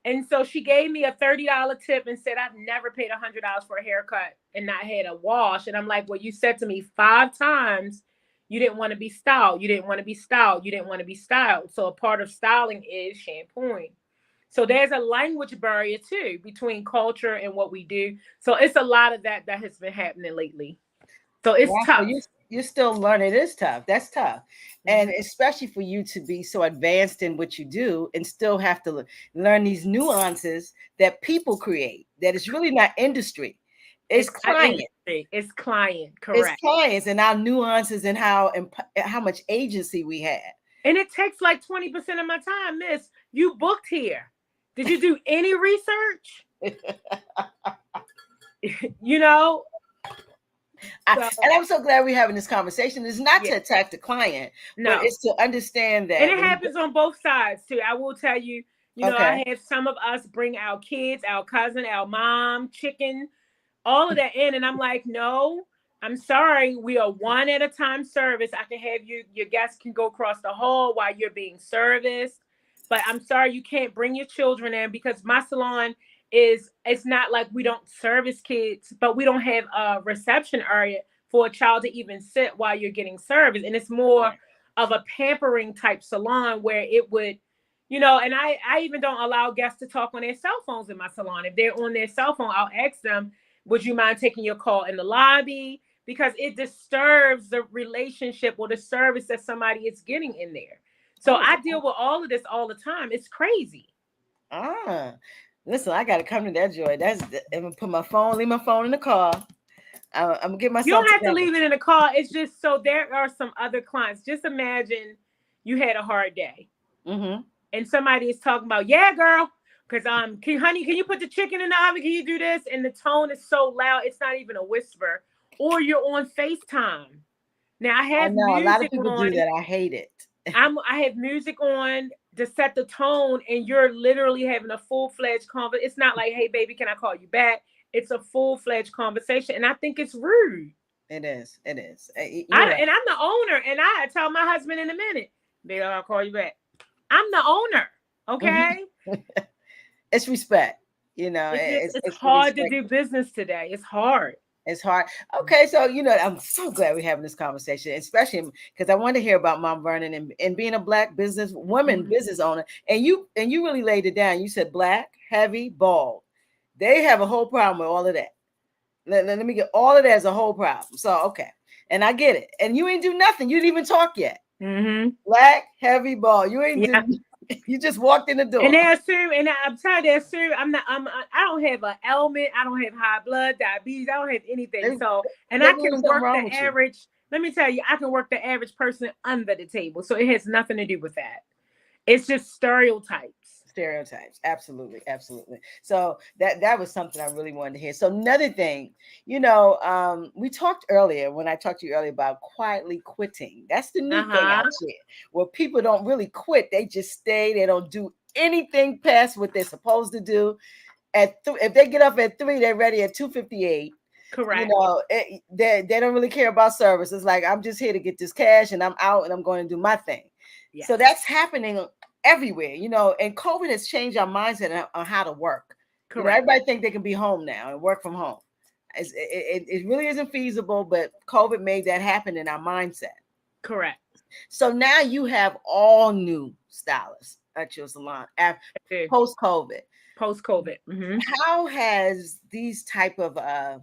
And so she gave me a $30 tip and said, I've never paid $100 for a haircut and not had a wash. And I'm like, well, you said to me 5 times, you didn't want to be styled. You didn't want to be styled. You didn't want to be styled. So a part of styling is shampooing. So there's a language barrier too between culture and what we do. So it's a lot of that has been happening lately. So it's tough. So you're still learning. It is tough. That's tough. And especially for you to be so advanced in what you do and still have to learn these nuances that people create, that it's really not industry. It's client. It's client, correct. It's clients and our nuances and how much agency we have. And it takes like 20% of my time, miss. You booked here. Did you do any research? And I'm so glad we're having this conversation. It's not to attack the client, but it's to understand that. And it happens on both sides too. I will tell you, I have some of us bring our kids, our cousin, our mom, chicken, all of that in. And I'm like, no, I'm sorry. We are one at a time service. I can have your guests can go across the hall while you're being serviced. But I'm sorry, you can't bring your children in because my salon it's not like we don't service kids, but we don't have a reception area for a child to even sit while you're getting service. And it's more of a pampering type salon where it would, and I even don't allow guests to talk on their cell phones in my salon. If they're on their cell phone, I'll ask them, would you mind taking your call in the lobby? Because it disturbs the relationship or the service that somebody is getting in there. So I deal with all of this all the time. It's crazy. Listen, I got to come to that joy. I'm going to leave my phone in the car. I'm going to get myself You don't have together. to leave it in the car. It's just so there are some other clients. Just imagine you had a hard day. Mm-hmm. And somebody is talking about, yeah, girl, because can you put the chicken in the oven? Can you do this? And the tone is so loud, it's not even a whisper. Or you're on FaceTime. Now, I have music a lot of people on. do that. I hate it. I have music on to set the tone, and you're literally having a full-fledged conversation. It's not like, hey, baby, can I call you back? It's a full-fledged conversation, and I think it's rude. It is. And I'm the owner, and I tell my husband in a minute, baby, I'll call you back. I'm the owner, okay? Mm-hmm. It's respect, It's hard to do business today. It's hard. It's hard. Okay, so I'm so glad we're having this conversation, especially because I want to hear about Mom Vernon and being a Black business owner. And you really laid it down. You said Black, heavy, bald. They have a whole problem with all of that. Let me get all of that as a whole problem. So okay, and I get it. And you ain't do nothing. You didn't even talk yet. Mm-hmm. Black, heavy, bald. You ain't do. You just walked in the door. And they assume, and I'm telling you, they assume I don't have an ailment. I don't have high blood, diabetes. I don't have anything. I can work the average. Let me tell you, I can work the average person under the table. So it has nothing to do with that. It's just stereotypes. Absolutely. So that was something I really wanted to hear. So another thing, we talked earlier when I talked to you earlier about quietly quitting. That's the new thing out here, where people don't really quit. They just stay. They don't do anything past what they're supposed to do. If they get up at 3, they're ready at 2:58. Correct. They don't really care about service. It's like, I'm just here to get this cash and I'm out and I'm going to do my thing. Yes. So that's happening everywhere, and COVID has changed our mindset on how to work. Correct. Everybody think they can be home now and work from home. It really isn't feasible, but COVID made that happen in our mindset. Correct. So now you have all new stylists at your salon after post COVID. Post COVID. Mm-hmm. How has these type of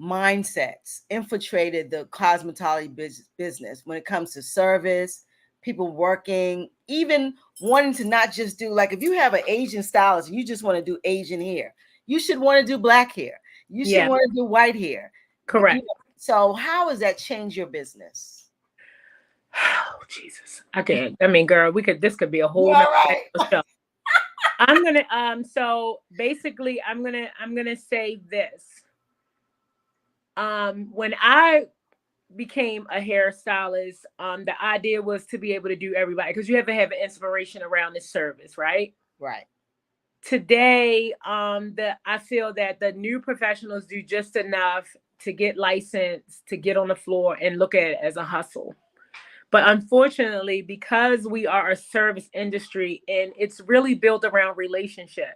mindsets infiltrated the cosmetology business when it comes to service, people working, even wanting to not just do, like, if you have an Asian stylist and you just want to do Asian hair, you should want to do black hair. You should want to do white hair. Correct. So how has that changed your business? Oh, Jesus. I can't. I mean, girl, this could be a whole show. I'm gonna so basically I'm gonna say this. When I became a hairstylist, the idea was to be able to do everybody, because you have to have an inspiration around this service, right? Right. Today, I feel that the new professionals do just enough to get licensed, to get on the floor and look at it as a hustle. But unfortunately, because we are a service industry and it's really built around relationship,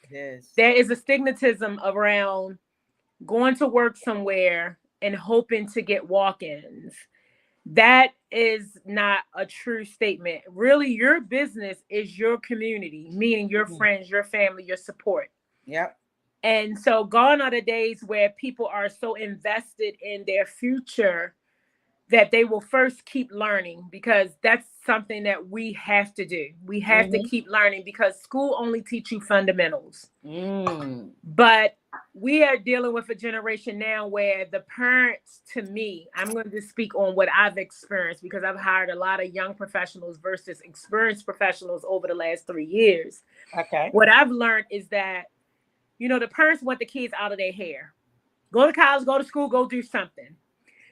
yes, there is a stigmatism around going to work somewhere and hoping to get walk-ins. That is not a true statement. Really, your business is your community, meaning your friends, your family, your support. Yep. And so gone are the days where people are so invested in their future that they will first keep learning, because that's something that we have to do. We have to keep learning, because school only teach you fundamentals. But we are dealing with a generation now where the parents, to me, I'm going to speak on what I've experienced, because I've hired a lot of young professionals versus experienced professionals over the last 3 years. Okay. What I've learned is that, the parents want the kids out of their hair. Go to college, go to school, go do something.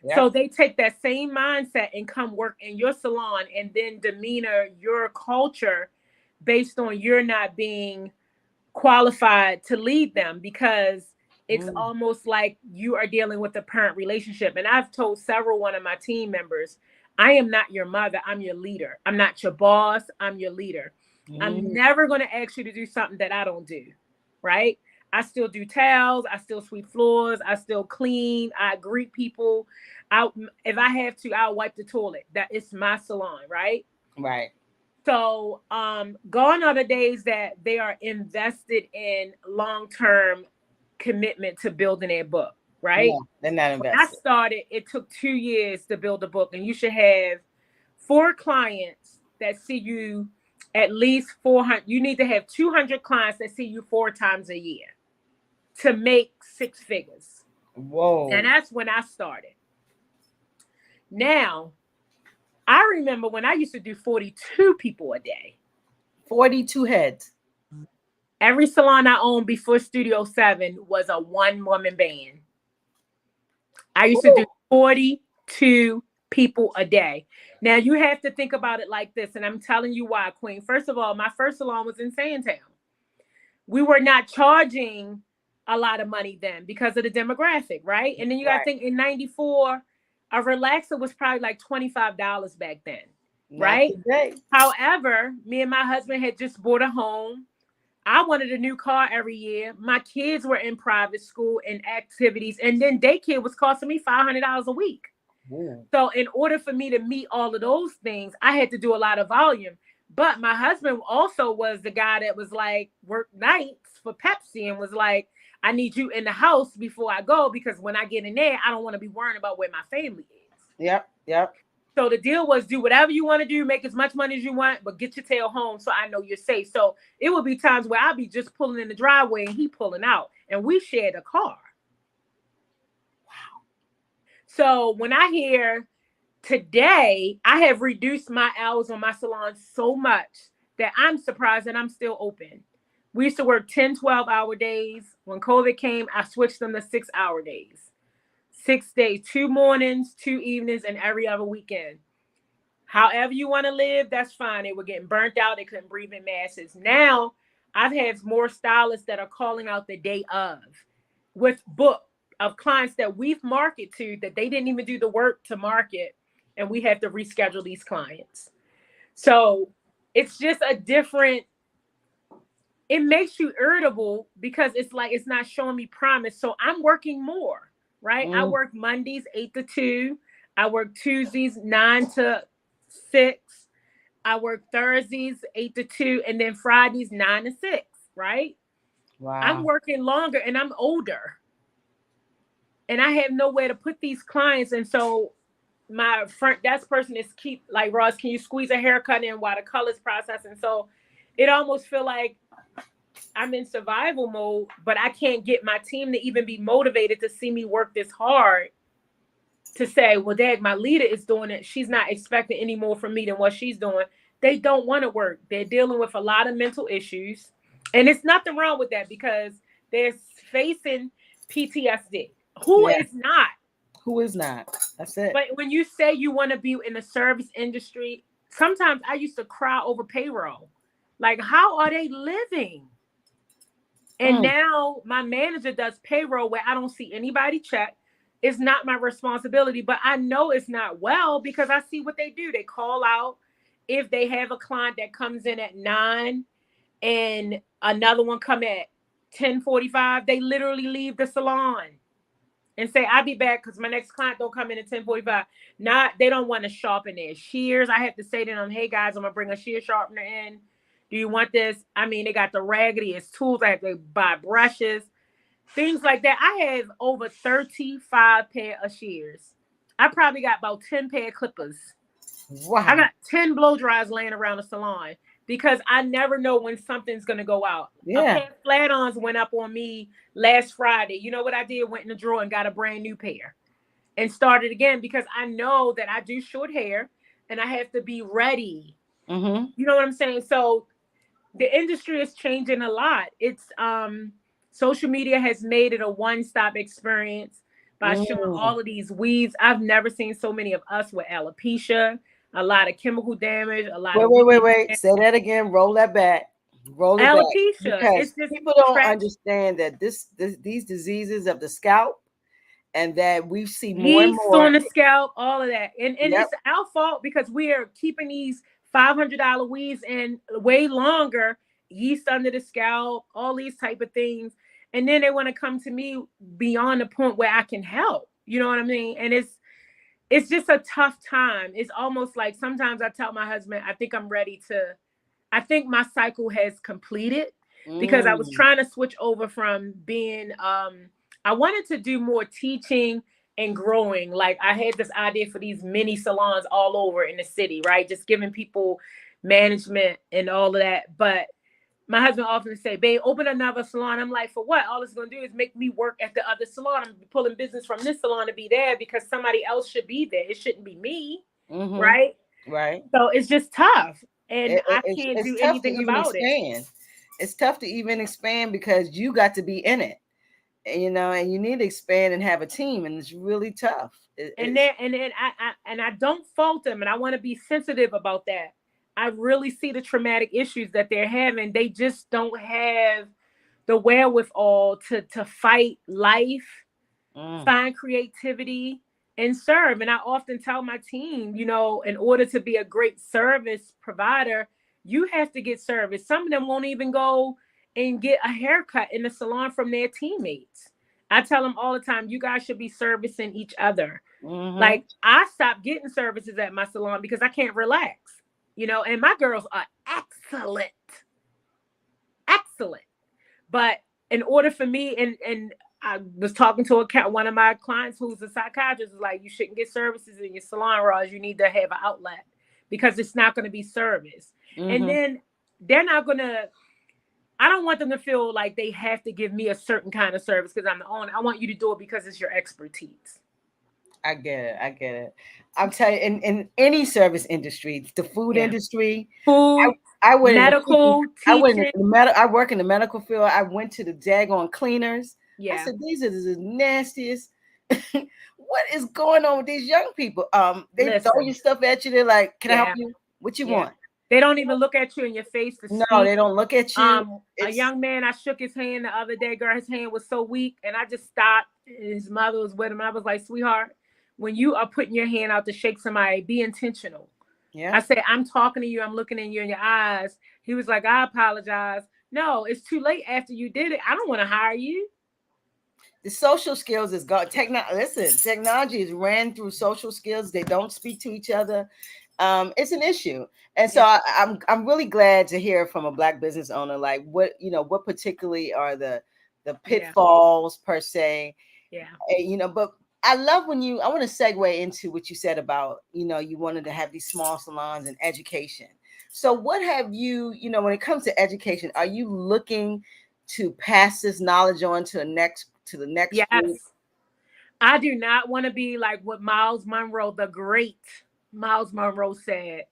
Yep. So they take that same mindset and come work in your salon and then demeanor your culture based on you're not being qualified to lead them, because it's almost like you are dealing with a parent relationship. And I've told one of my team members, I am not your mother, I'm your leader. I'm not your boss, I'm your leader. I'm never going to ask you to do something that I don't do, right? I still do towels. I still sweep floors. I still clean. I greet people. If I have to, I'll wipe the toilet. That is my salon, right? Right. So, gone are the days that they are invested in long-term commitment to building their book, right? Yeah, they're not invested. When I started, it took 2 years to build a book, and you should have 4 clients that see you at least 400. You need to have 200 clients that see you 4 times a year to make 6 figures. Whoa. And that's when I started. Now, I remember when I used to do 42 people a day. 42 heads. Every salon I owned before Studio 7 was a 1-woman band. I used to do 42 people a day. Now, you have to think about it like this, and I'm telling you why, Queen. First of all, my first salon was in Sandtown. We were not charging a lot of money then because of the demographic, right? And then you got to think, in 94, a relaxer was probably like $25 back then, right? However, me and my husband had just bought a home. I wanted a new car every year. My kids were in private school and activities, and then daycare was costing me $500 a week. Ooh. So in order for me to meet all of those things, I had to do a lot of volume. But my husband also was the guy that was like, work nights for Pepsi, and was like, I need you in the house before I go, because when I get in there, I don't want to be worrying about where my family is. Yep. So the deal was, do whatever you want to do, make as much money as you want, but get your tail home so I know you're safe. So it would be times where I'd be just pulling in the driveway and he pulling out, and we shared a car. Wow. So when I hear today, I have reduced my hours on my salon so much that I'm surprised that I'm still open. We used to work 10, 12-hour days. When COVID came, I switched them to 6-hour days. 6 days, 2 mornings, 2 evenings, and every other weekend. However you want to live, that's fine. They were getting burnt out. They couldn't breathe in masses. Now, I've had more stylists that are calling out the day of with book of clients that we've marketed to that they didn't even do the work to market, and we have to reschedule these clients. So it's just a different, it makes you irritable because it's like, it's not showing me promise. So I'm working more, right? I work Mondays 8 to 2. I work Tuesdays 9 to 6. I work Thursdays 8 to 2, and then Fridays 9 to 6, right? Wow. I'm working longer and I'm older. And I have nowhere to put these clients. And so my front desk person is keep like, Ross, can you squeeze a haircut in while the color's processing? So it almost feel like I'm in survival mode, but I can't get my team to even be motivated to see me work this hard to say, well, Dad, my leader is doing it. She's not expecting any more from me than what she's doing. They don't want to work. They're dealing with a lot of mental issues. And it's nothing wrong with that because they're facing PTSD. Who is not? Who is not? That's it. But when you say you want to be in the service industry, sometimes I used to cry over payroll. Like, how are they living? And now my manager does payroll where I don't see anybody check. It's not my responsibility, but I know it's not well because I see what they do. They call out if they have a client that comes in at 9 and another one come at 10:45, they literally leave the salon and say, I'll be back because my next client don't come in at 10:45. They don't want to sharpen their shears. I have to say to them, hey guys, I'm gonna bring a shear sharpener in. Do you want this? I mean, they got the raggediest tools. I have to buy brushes, things like that. I have over 35 pair of shears. I probably got about 10 pair of clippers. Wow. I got 10 blow dries laying around the salon because I never know when something's going to go out. Yeah. A pair of flat-ons went up on me last Friday. You know what I did? Went in the drawer and got a brand new pair and started again because I know that I do short hair and I have to be ready. Mm-hmm. You know what I'm saying? So the industry is changing a lot. It's social media has made it a one-stop experience by showing all of these weaves. I've never seen so many of us with alopecia, a lot of chemical damage, a lot of wait. Say that again. Roll that back. Roll it alopecia. back. Because people don't understand that these diseases of the scalp and that we see more and more on the scalp, all of that. And it's our fault because we are keeping these $500 weaves and way longer, yeast under the scalp, all these type of things. And then they want to come to me beyond the point where I can help. You know what I mean? And it's just a tough time. It's almost like sometimes I tell my husband, I think my cycle has completed because I was trying to switch over from being, I wanted to do more teaching and growing. Like I had this idea for these mini salons all over in the city, right? Just giving people management and all of that. But my husband often say, babe, open another salon. I'm like, for what? All it's going to do is make me work at the other salon. I'm pulling business from this salon to be there because somebody else should be there. It shouldn't be me. Right? Right. So it's just tough. And I can't do anything about it. It's tough to even expand because you got to be in it. You know, and you need to expand and have a team, and it's really tough. I don't fault them, and I want to be sensitive about that. I really see the traumatic issues that they're having. They just don't have the wherewithal to fight life, find creativity, and serve. And I often tell my team, you know, in order to be a great service provider, you have to get service. Some of them won't even go and get a haircut in the salon from their teammates. I tell them all the time, you guys should be servicing each other. Like I stopped getting services at my salon because I can't relax, you know, and my girls are excellent. But in order for me, and I was talking to one of my clients who's a psychiatrist, was like, you shouldn't get services in your salon, Roz. You need to have an outlet because it's not going to be service. And then they're not going to, I don't want them to feel like they have to give me a certain kind of service because I'm the owner. I want you to do it because it's your expertise. I get it. I'm telling you, in any service industry, the food industry, I went medical, I work in the medical field. I went to the daggone cleaners. Yeah. I said, these are the nastiest. What is going on with these young people? They throw your stuff at you. They're like, can I help you? What you want? They don't even look at you in your face to speak. No, they don't look at you. A young man, I shook his hand the other day, girl, his hand was so weak, and I just stopped. His mother was with him. I was like, sweetheart, when you are putting your hand out to shake somebody, be intentional. Yeah. I said, I'm talking to you. I'm looking in you in your eyes. He was like, I apologize. No, it's too late after you did it. I don't want to hire you. The social skills is gone. Technology is ran through social skills. They don't speak to each other. it's an issue. And so I'm really glad to hear from a Black business owner, like what particularly are the pitfalls per se. Yeah. But I love I want to segue into what you said about, you wanted to have these small salons and education. So what have you, when it comes to education, are you looking to pass this knowledge on to the next Yes. group? I do not want to be like what Miles Monroe, the great Miles Monroe, said.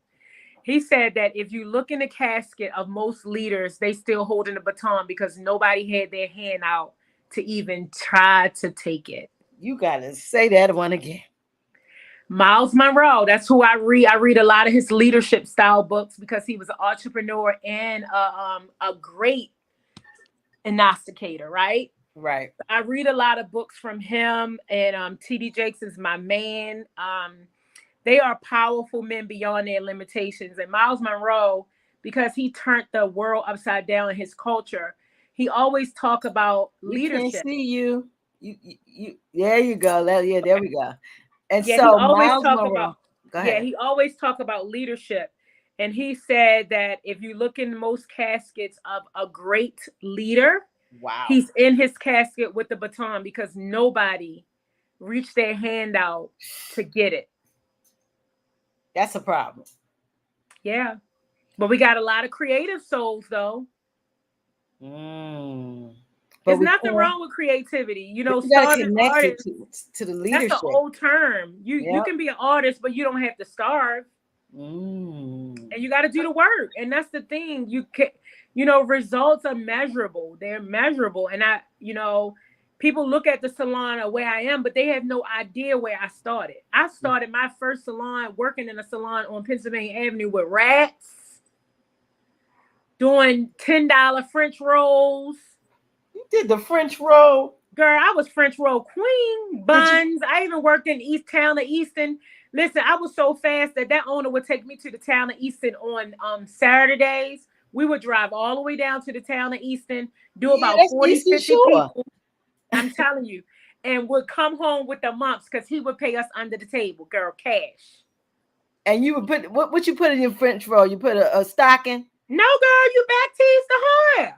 He said that if you look in the casket of most leaders, they still holding the baton because nobody had their hand out to even try to take it. You got to say that one again. Miles Monroe, that's who I read. I read a lot of his leadership style books because he was an entrepreneur and a great innosticator, right? Right. I read a lot of books from him, and T.D. Jakes is my man. They are powerful men beyond their limitations. And Miles Monroe, because he turned the world upside down in his culture, he always talk about leadership. Can't see you. You there you go. Yeah, there we go. And yeah, so he always Miles talk Monroe, about go ahead. Yeah, he always talk about leadership. And he said that if you look in most caskets of a great leader, wow, he's in his casket with the baton because nobody reached their hand out to get it. That's a problem. Yeah. But we got a lot of creative souls, though. There's nothing wrong with creativity. You gotta starving connect artists to the leadership. That's an old term. You can be an artist, but you don't have to starve. And you got to do the work. And that's the thing. You can, results are measurable. They're measurable. And people look at the salon of where I am, but they have no idea where I started. I started my first salon working in a salon on Pennsylvania Avenue with rats, doing $10 French rolls. You did the French roll? Girl, I was French roll queen. Buns. I even worked in East Town of Easton. Listen, I was so fast that owner would take me to the town of Easton on Saturdays. We would drive all the way down to the town of Easton, do about 40, 50 people. I'm telling you. And would come home with the mumps because he would pay us under the table, girl, cash. And you would put, what you put in your French roll? You put a stocking? No, girl, you back tease the hair.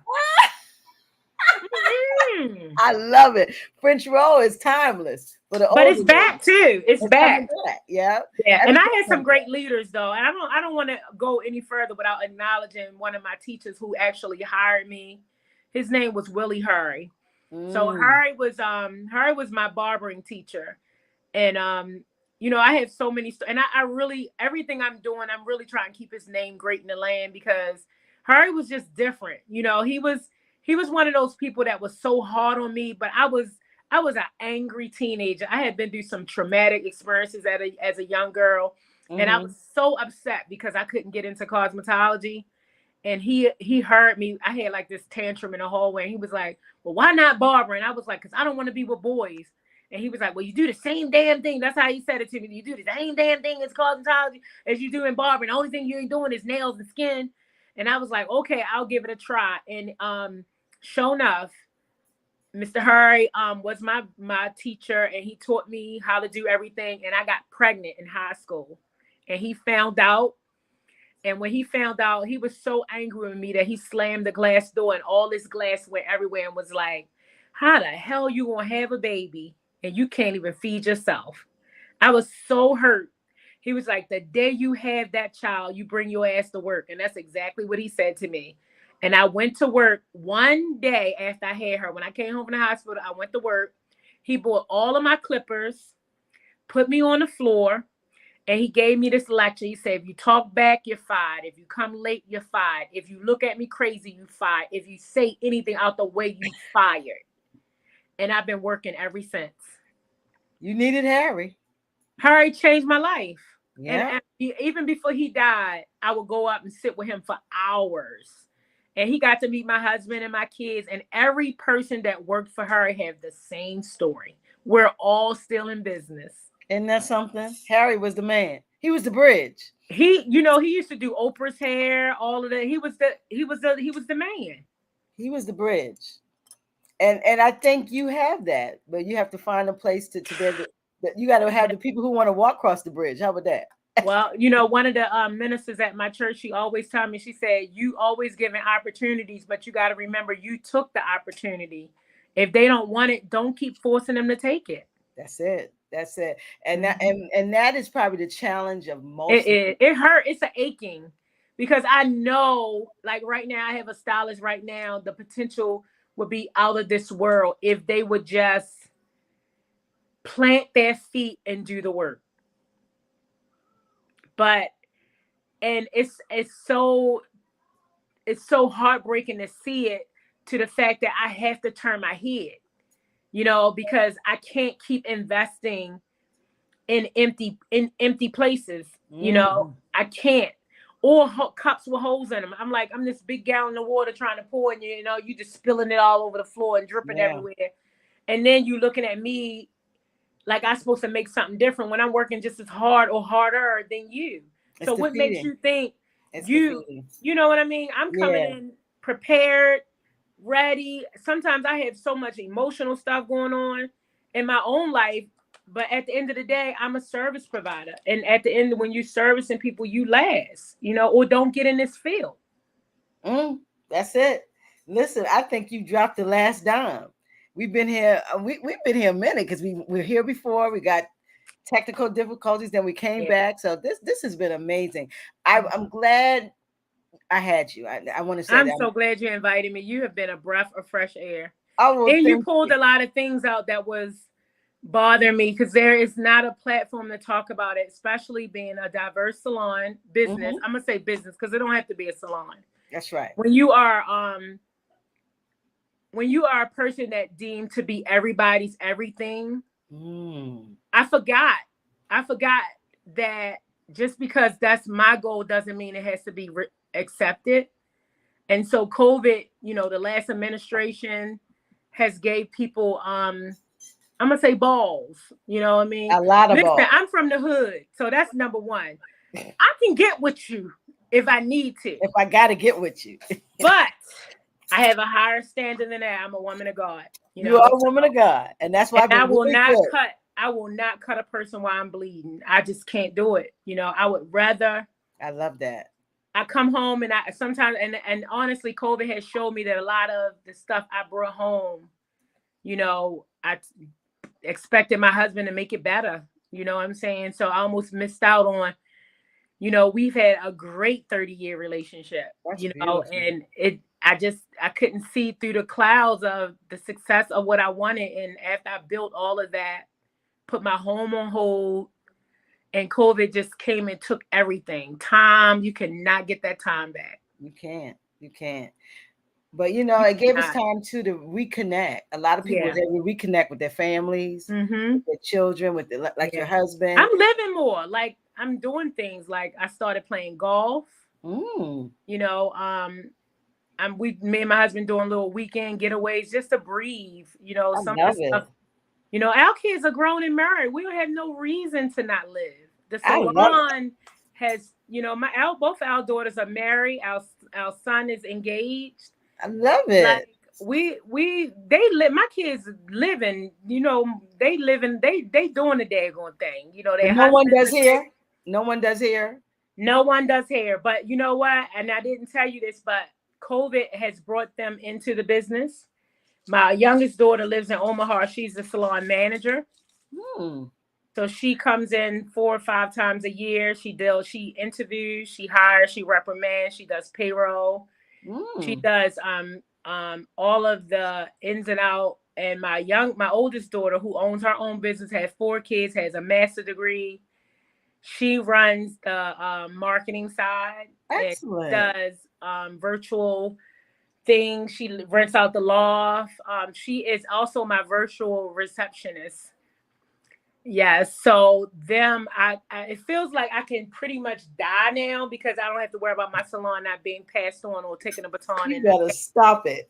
I love it. French roll is timeless. But it's back too. It's back. Yeah. And I had some great leaders though. And I don't want to go any further without acknowledging one of my teachers who actually hired me. His name was Willie Hurry. So Hurry was my barbering teacher. And I have so many and I really, everything I'm doing, I'm really trying to keep his name great in the land because Hurry was just different. He was one of those people that was so hard on me, but I was an angry teenager. I had been through some traumatic experiences as a young girl, and I was so upset because I couldn't get into cosmetology. And he heard me. I had like this tantrum in the hallway, and he was like, "Well, why not barber?" And I was like, "Because I don't want to be with boys." And he was like, "Well, you do the same damn thing." That's how he said it to me. You do the same damn thing as cosmetology as you do in barbering. The only thing you ain't doing is nails and skin. And I was like, "Okay, I'll give it a try." And sure enough, Mr. Hurry was my teacher, and he taught me how to do everything. And I got pregnant in high school, and he found out. And when he found out, he was so angry with me that he slammed the glass door, and all this glass went everywhere, and was like, "How the hell you gonna have a baby and you can't even feed yourself?" I was so hurt. He was like, "The day you have that child, you bring your ass to work." And that's exactly what he said to me. And I went to work one day after I had her. When I came home from the hospital, I went to work. He bought all of my clippers, put me on the floor, and he gave me this lecture. He said, "If you talk back, you're fired. If you come late, you're fired. If you look at me crazy, you're fired. If you say anything out the way, you're fired." And I've been working ever since. You needed Harry. Harry changed my life. Yeah. And even before he died, I would go up and sit with him for hours. And he got to meet my husband and my kids. And every person that worked for her have the same story. We're all still in business. Isn't that something? Harry was the man. He was the bridge. He used to do Oprah's hair, all of that. He was the man. He was the bridge. And I think you have that, but you have to find a place to be able to, you got to have the people who want to walk across the bridge. How about that? Well, you know, one of the ministers at my church, she always told me, she said, you always giving opportunities, but you got to remember you took the opportunity. If they don't want it, don't keep forcing them to take it. That's it. That's it. And that Mhm. and that is probably the challenge of most of It hurt. It's an aching because I know, like right now, I have a stylist right now. The potential would be out of this world if they would just plant their feet and do the work. But and it's so heartbreaking to see it, to the fact that I have to turn my head, you know, because I can't keep investing in empty places. You know, Mhm. I can't. Or cups with holes in them. I'm like, I'm this big gallon of water trying to pour, and you know, you just spilling it all over the floor and dripping Yeah, everywhere. And then you looking at me like I'm supposed to make something different when I'm working just as hard or harder than you. it's So what makes defeating. you think It's you defeating. you know what I mean? I'm coming Yeah, in prepared, ready. Sometimes I have so much emotional stuff going on in my own life, but at the end of the day, I'm a service provider. And at the end, when you servicing people, you last, you know, or don't get in this field. mm, that's it. Listen, I think you dropped the last dime. We've been here. We've been here a minute because we were here before. We got technical difficulties, then we came Yeah. back. So this has been amazing. I'm glad I had you. I want to say I'm that. so glad you invited me. You have been a breath of fresh air. I will And you think. pulled a lot of things out that was bothering me, because there is not a platform to talk about it, especially being a diverse salon business. Mhm, I'm gonna say business because it don't have to be a salon. that's right. When you are when you are a person that deemed to be everybody's everything, Mm, I forgot. I forgot that just because that's my goal doesn't mean it has to be accepted. And so COVID, you know, the last administration has gave people I'm gonna say balls, you know what I mean? a lot of Listen, balls. I'm from the hood, so that's number one. I can get with you if I need to, If I got to get with you, but I have a higher standard than that. I'm a woman of God, you you are know. a woman of God, and that's why And I've been really good. I will not cut a person while I'm bleeding. I just can't do it. You know, I would rather I love that. I come home and I sometimes and honestly, COVID has showed me that a lot of the stuff I brought home, you know, I expected my husband to make it better. You know what I'm saying? So I almost missed out on, you know, we've had a great 30-year relationship, That's you know, beautiful. and I couldn't see through the clouds of the success of what I wanted. And after I built all of that, put my home on hold, and COVID just came and took everything. Time, you cannot get that time back. You can't. You can't. But you know, You it gave us cannot. time too to reconnect. A lot of people was Yeah. able to reconnect with their families, Mm-hmm. with their children, with their, like your Yeah. husband. I'm living more. Like I'm doing things. Like I started playing golf. Mm, You know, me and my husband doing little weekend getaways just to breathe. You know, I some of love this stuff. it. You know, our kids are grown and married. We don't have no reason to not live. The I love it. salon has, you know, both our daughters are married. Our son is engaged. I love Like it. they live. My kids living. You know, they living. They doing the daggone thing. You know, But their no one husbands does are taking. here. No one does here. No one does hair, but you know what? And I didn't tell you this, but COVID has brought them into the business. My youngest daughter lives in Omaha. She's the salon manager. Hmm. So she comes in 4 or 5 times a year. She interviews, she hires, she reprimands, she does payroll. She Mm. does all of the ins and out. And my oldest daughter, who owns her own business, has 4 kids, has a master's degree. She runs the marketing side and Excellent. does virtual things. She rents out the loft. She is also my virtual receptionist. Yes. So it feels like I can pretty much die now because I don't have to worry about my salon not being passed on or taking a baton You in. better stop it.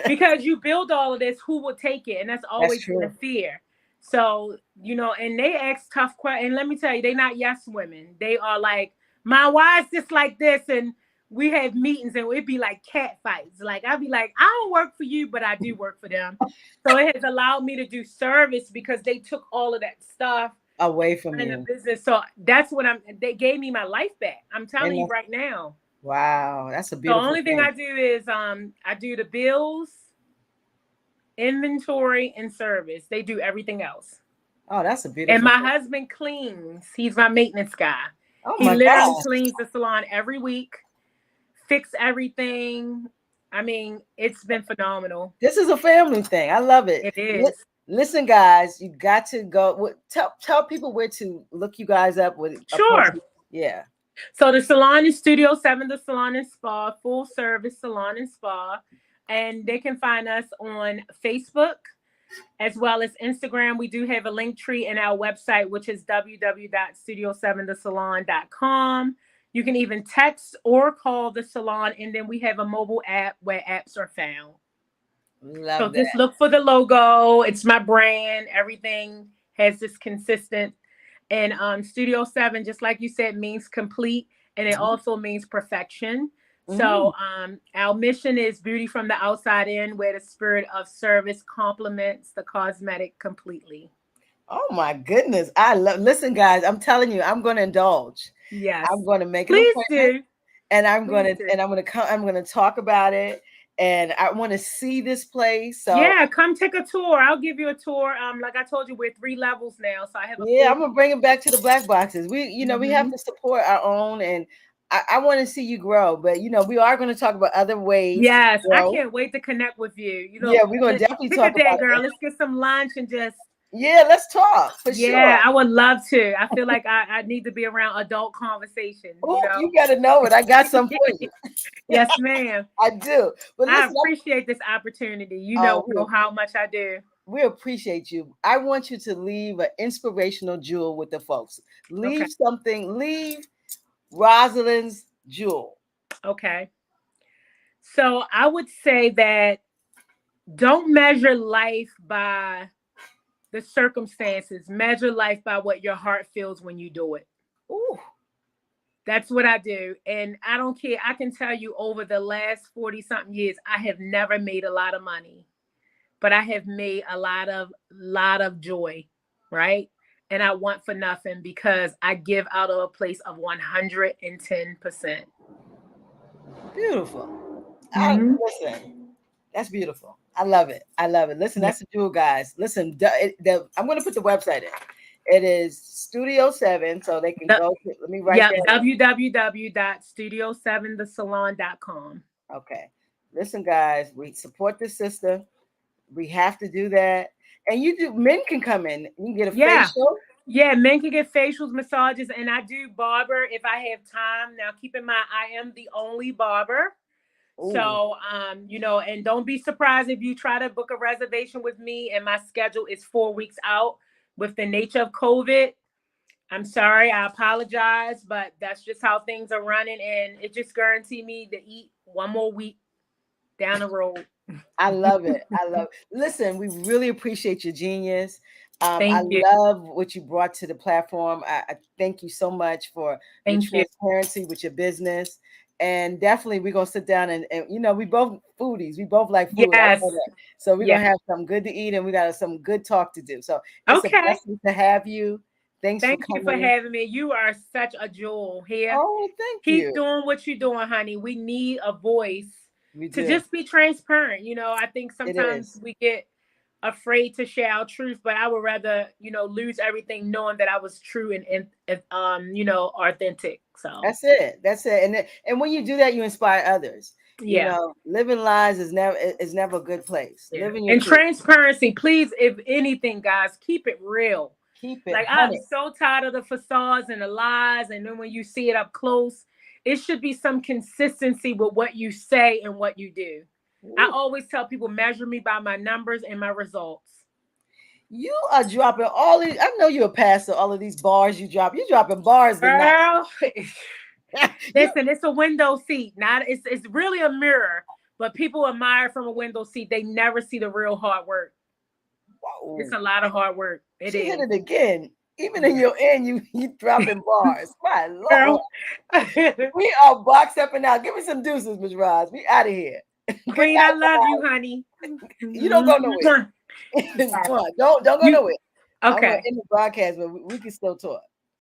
Because you build all of this, who will take it? And that's That's always been a true. fear. So, you know, and they ask tough questions. And let me tell you, they're not yes women. They are like, my why is this like this? And we have meetings and it'd be like cat fights. Like I'd be like, I don't work for you, but I do work for them. So it has allowed me to do service because they took all of that stuff. away from in the you. business. So that's what they gave me my life back. I'm telling you And right now. wow, that's a The beautiful only thing thing. I do is I do the bills, inventory, and service. They do everything else. Oh, that's a And beautiful my thing. husband cleans. He's my maintenance guy. Oh He my literally God. cleans the salon every week, fix everything. I mean, it's been phenomenal. This is a family thing. I love it. It is. Listen, guys, you got to go. Tell people where to look you guys up with Sure. appointments. Yeah. So the salon is Studio 7, the salon and spa, full service salon and spa. And they can find us on Facebook as well as Instagram. We do have a link tree in our website, which is www.studio7thesalon.com. You can even text or call the salon, and then we have a mobile app where apps are found. So Love just that. look for the logo. It's my brand. Everything has this consistent. And Studio 7, just like you said, means complete, and it also means perfection. So our mission is beauty from the outside in, where the spirit of service complements the cosmetic completely. Oh my goodness. Listen, guys, I'm telling you, I'm going to indulge. Yes. I'm going to make an Please appointment do. and I'm Please going do. to come, I'm going to talk about it. And I want to see this place. So yeah, come take a tour. I'll give you a tour. Like I told you, we're 3 levels now. So I have a yeah, full. I'm gonna bring it back to the black boxes. We have to support our own, and I want to see you grow. But we are going to talk about other ways to Yes, I grow. can't wait to connect with you. Yeah, we're gonna definitely Pick a talk day, about girl. it. Let's get some lunch and just. Yeah, let's talk for Yeah, sure. I would love to. I feel like I need to be around adult conversation. Oh, you got to know it. I got some for you. Yes, ma'am. I do. But I listen, appreciate this opportunity. You uh, know how much I do. we appreciate you. I want you to leave an inspirational jewel with the folks. Okay. Leave Rosalind's jewel. Okay. So I would say that don't measure life by the circumstances. Measure life by what your heart feels when you do it. Ooh. That's what I do. And I don't care. I can tell you over the last 40 something years, I have never made a lot of money, but I have made a lot of joy. Right. And I want for nothing because I give out of a place of 110%. Beautiful. Mm-hmm. Listen, that's beautiful. I love it. I love it. Listen, Yeah. that's the jewel, guys. Listen, I'm going to put the website in. It is Studio 7, so they can go to, let me write Yeah, that. www.studio7thesalon.com. Okay. Listen, guys, we support the sister. We have to do that. And men can come in. You can get a facial. Yeah, men can get facials, massages, and I do barber if I have time. Now, keep in mind, I am the only barber. Ooh. So, and don't be surprised if you try to book a reservation with me and my schedule is 4 weeks out with the nature of COVID. I'm sorry, I apologize, but that's just how things are running. And it just guaranteed me to eat one more week down the road. I love it. I love it. Listen, we really appreciate your genius. I Thank you. love what you brought to the platform. I thank you so much for your transparency with your business. And definitely we're going to sit down and we both foodies. We both like food. Yes. So we're going to have something good to eat and we got some good talk to do. So it's a blessing to have you. Thank you for having me. You are such a jewel here. Oh, thank you. Keep doing what you're doing, honey. We need a voice to just be transparent. I think sometimes we get afraid to share our truth, but I would rather, lose everything knowing that I was true and authentic. So that's it. And when you do that, you inspire others. Yeah. Living lies is never a good place. Yeah. And transparency, please, if anything, guys, keep it real. Keep it. Like, I'm so tired of the facades and the lies. And then when you see it up close, it should be some consistency with what you say and what you do. Ooh. I always tell people, measure me by my numbers and my results. You are dropping all these. I know you're a pastor. All of these bars you drop. You're dropping bars tonight. Listen, it's a window seat. It's really a mirror. But people admire from a window seat. They never see the real hard work. Whoa. It's a lot of hard work. It is. Hit it again. Even in your end, you dropping bars. My Lord. We are boxed up and out. Give me some deuces, Ms. Roz. We out of here. Queen, night, I love you, honey. You don't go nowhere. Don't go nowhere. I'm gonna Okay. end the broadcast, but we can still talk.